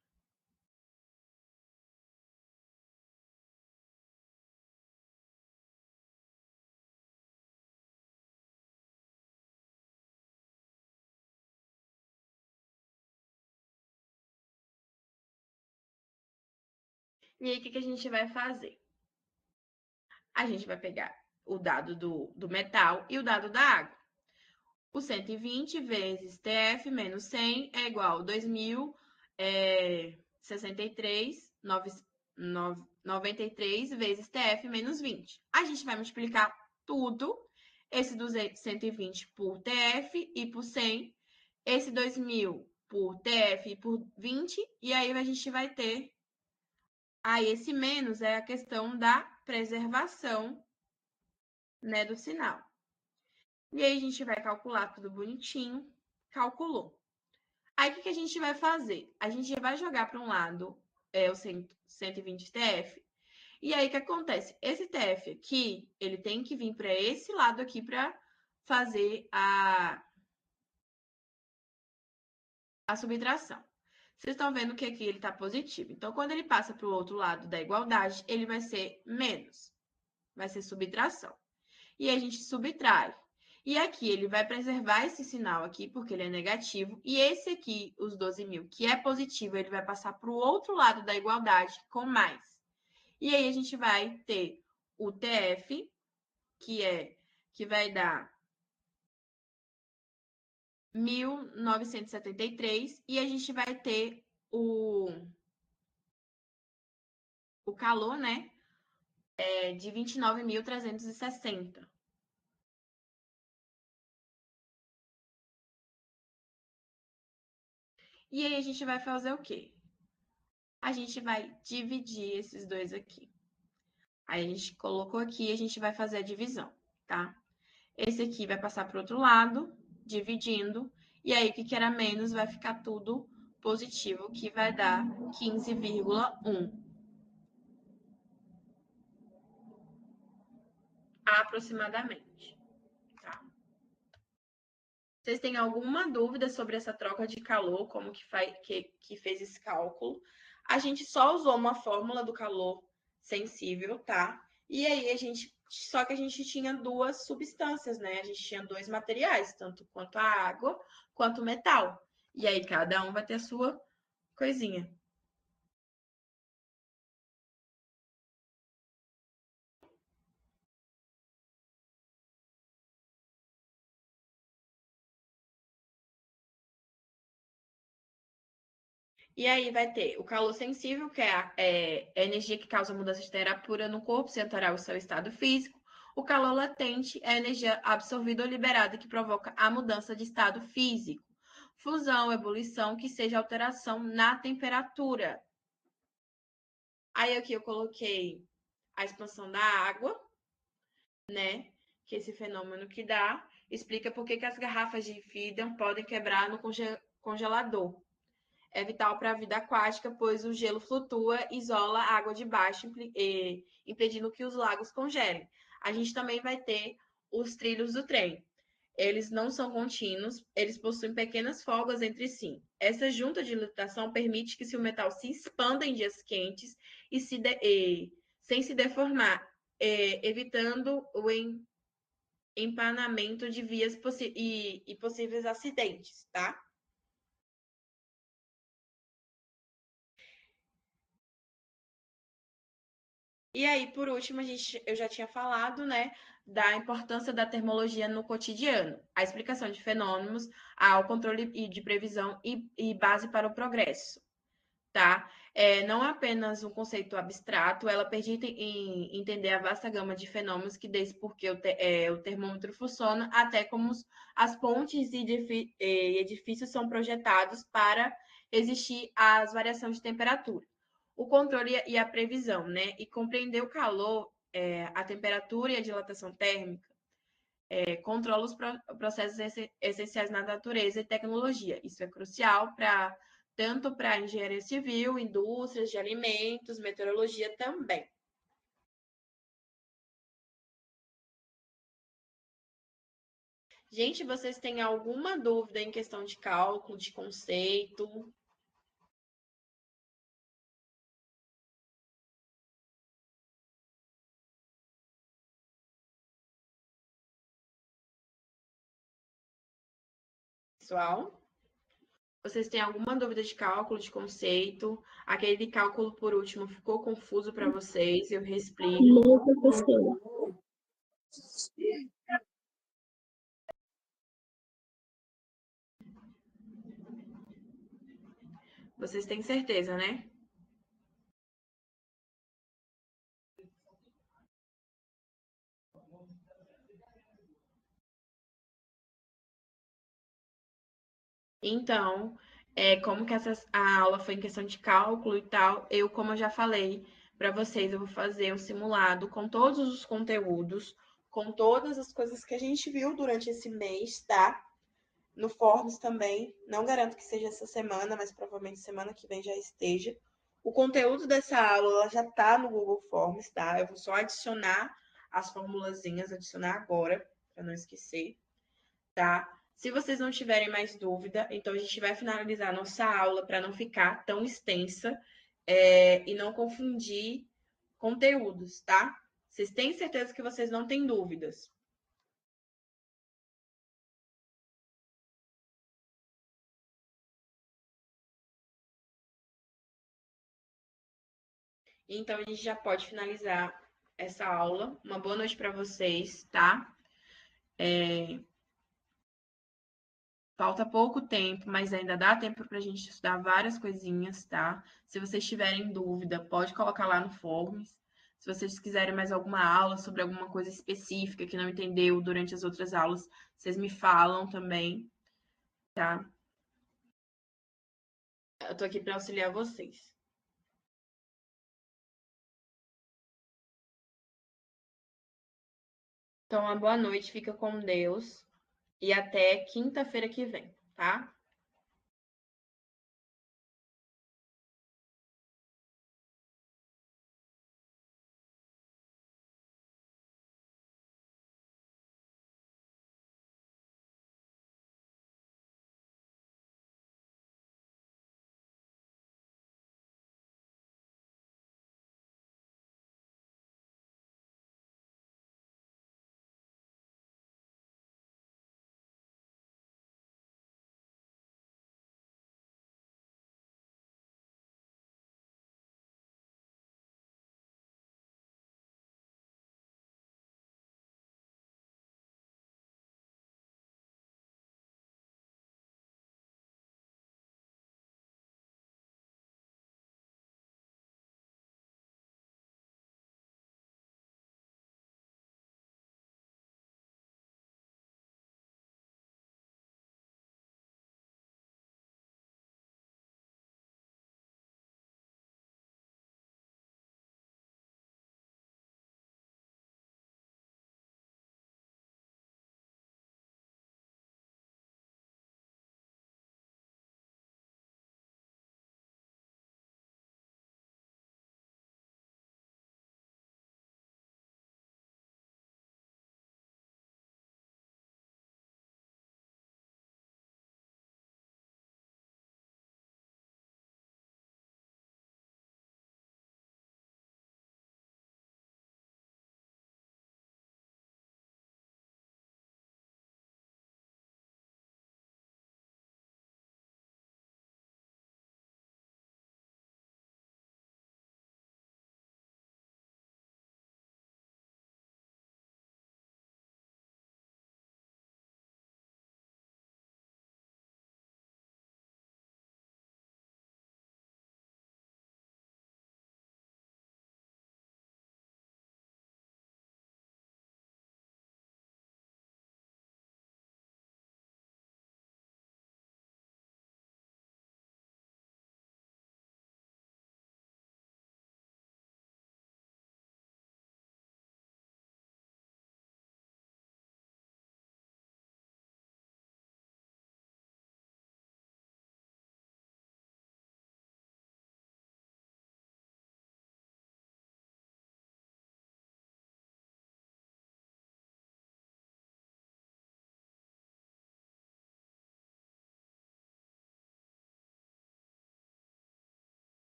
E aí, o que a gente vai fazer? A gente vai pegar o dado do metal e o dado da água. O 120 vezes TF menos 100 é igual a 2.063, 93 vezes TF menos 20. A gente vai multiplicar tudo, esse 120 por TF e por 100, esse 2.000 por TF e por 20, e aí a gente vai ter... Aí esse menos é a questão da preservação, né, do sinal. E aí a gente vai calcular tudo bonitinho. Calculou. Aí o que a gente vai fazer? A gente vai jogar para um lado o 120 TF. E aí o que acontece? Esse TF aqui, ele tem que vir para esse lado aqui para fazer a subtração. Vocês estão vendo que aqui ele está positivo. Então, quando ele passa para o outro lado da igualdade, ele vai ser menos. Vai ser subtração. E a gente subtrai. E aqui ele vai preservar esse sinal aqui, porque ele é negativo. E esse aqui, os 12.000, que é positivo, ele vai passar para o outro lado da igualdade com mais. E aí a gente vai ter o TF, que vai dar 1.973. E a gente vai ter o o calor, né, de 29.360. E aí a gente vai fazer o quê? A gente vai dividir esses dois aqui. Aí a gente colocou aqui e a gente vai fazer a divisão, tá? Esse aqui vai passar para o outro lado, dividindo. E aí, o que era menos vai ficar tudo positivo, que vai dar 15,1. Aproximadamente, tá? Vocês têm alguma dúvida sobre essa troca de calor, como que fez esse cálculo? A gente só usou uma fórmula do calor sensível, tá? E aí só que a gente tinha duas substâncias, né? A gente tinha dois materiais, tanto quanto a água quanto o metal. E aí cada um vai ter a sua coisinha. E aí vai ter o calor sensível, que é a energia que causa mudança de temperatura no corpo, sem alterar o seu estado físico. O calor latente é a energia absorvida ou liberada que provoca a mudança de estado físico. Fusão, ebulição, que seja alteração na temperatura. Aí aqui eu coloquei a expansão da água, né? Que é esse fenômeno que dá. Explica por que as garrafas de vidro podem quebrar no congelador. É vital para a vida aquática, pois o gelo flutua e isola a água de baixo, impedindo que os lagos congelem. A gente também vai ter os trilhos do trem. Eles não são contínuos, eles possuem pequenas folgas entre si. Essa junta de dilatação permite que o metal se expanda em dias quentes sem se deformar, evitando o empanamento de vias e possíveis acidentes, tá? E aí, por último, eu já tinha falado, né, da importância da termologia no cotidiano, a explicação de fenômenos, ao controle de previsão e base para o progresso, tá? Não é apenas um conceito abstrato, ela permite entender a vasta gama de fenômenos que desde porque o termômetro funciona até como as pontes e edifícios são projetados para existir as variações de temperatura, o controle e a previsão, né? E compreender o calor, a temperatura e a dilatação térmica, controla os processos essenciais na natureza e tecnologia. Isso é crucial tanto para engenharia civil, indústrias de alimentos, meteorologia também. Gente, vocês têm alguma dúvida em questão de cálculo, de conceito? Pessoal? Vocês têm alguma dúvida de cálculo, de conceito? Aquele cálculo por último ficou confuso para vocês? Eu reexplico. Não, professora. Vocês têm certeza, né? Então, como que a aula foi em questão de cálculo e tal, como eu já falei para vocês, eu vou fazer um simulado com todos os conteúdos, com todas as coisas que a gente viu durante esse mês, tá? No Forms também. Não garanto que seja essa semana, mas provavelmente semana que vem já esteja. O conteúdo dessa aula já tá no Google Forms, tá? Eu vou só adicionar as formulazinhas, adicionar agora, para não esquecer, tá? Se vocês não tiverem mais dúvida, então a gente vai finalizar a nossa aula para não ficar tão extensa, e não confundir conteúdos, tá? Vocês têm certeza que vocês não têm dúvidas? Então a gente já pode finalizar essa aula. Uma boa noite para vocês, tá? Falta pouco tempo, mas ainda dá tempo para a gente estudar várias coisinhas, tá? Se vocês tiverem dúvida, pode colocar lá no Forms. Se vocês quiserem mais alguma aula sobre alguma coisa específica que não entendeu durante as outras aulas, vocês me falam também, tá? Eu tô aqui para auxiliar vocês. Então, uma boa noite, fica com Deus e até quinta-feira que vem, tá?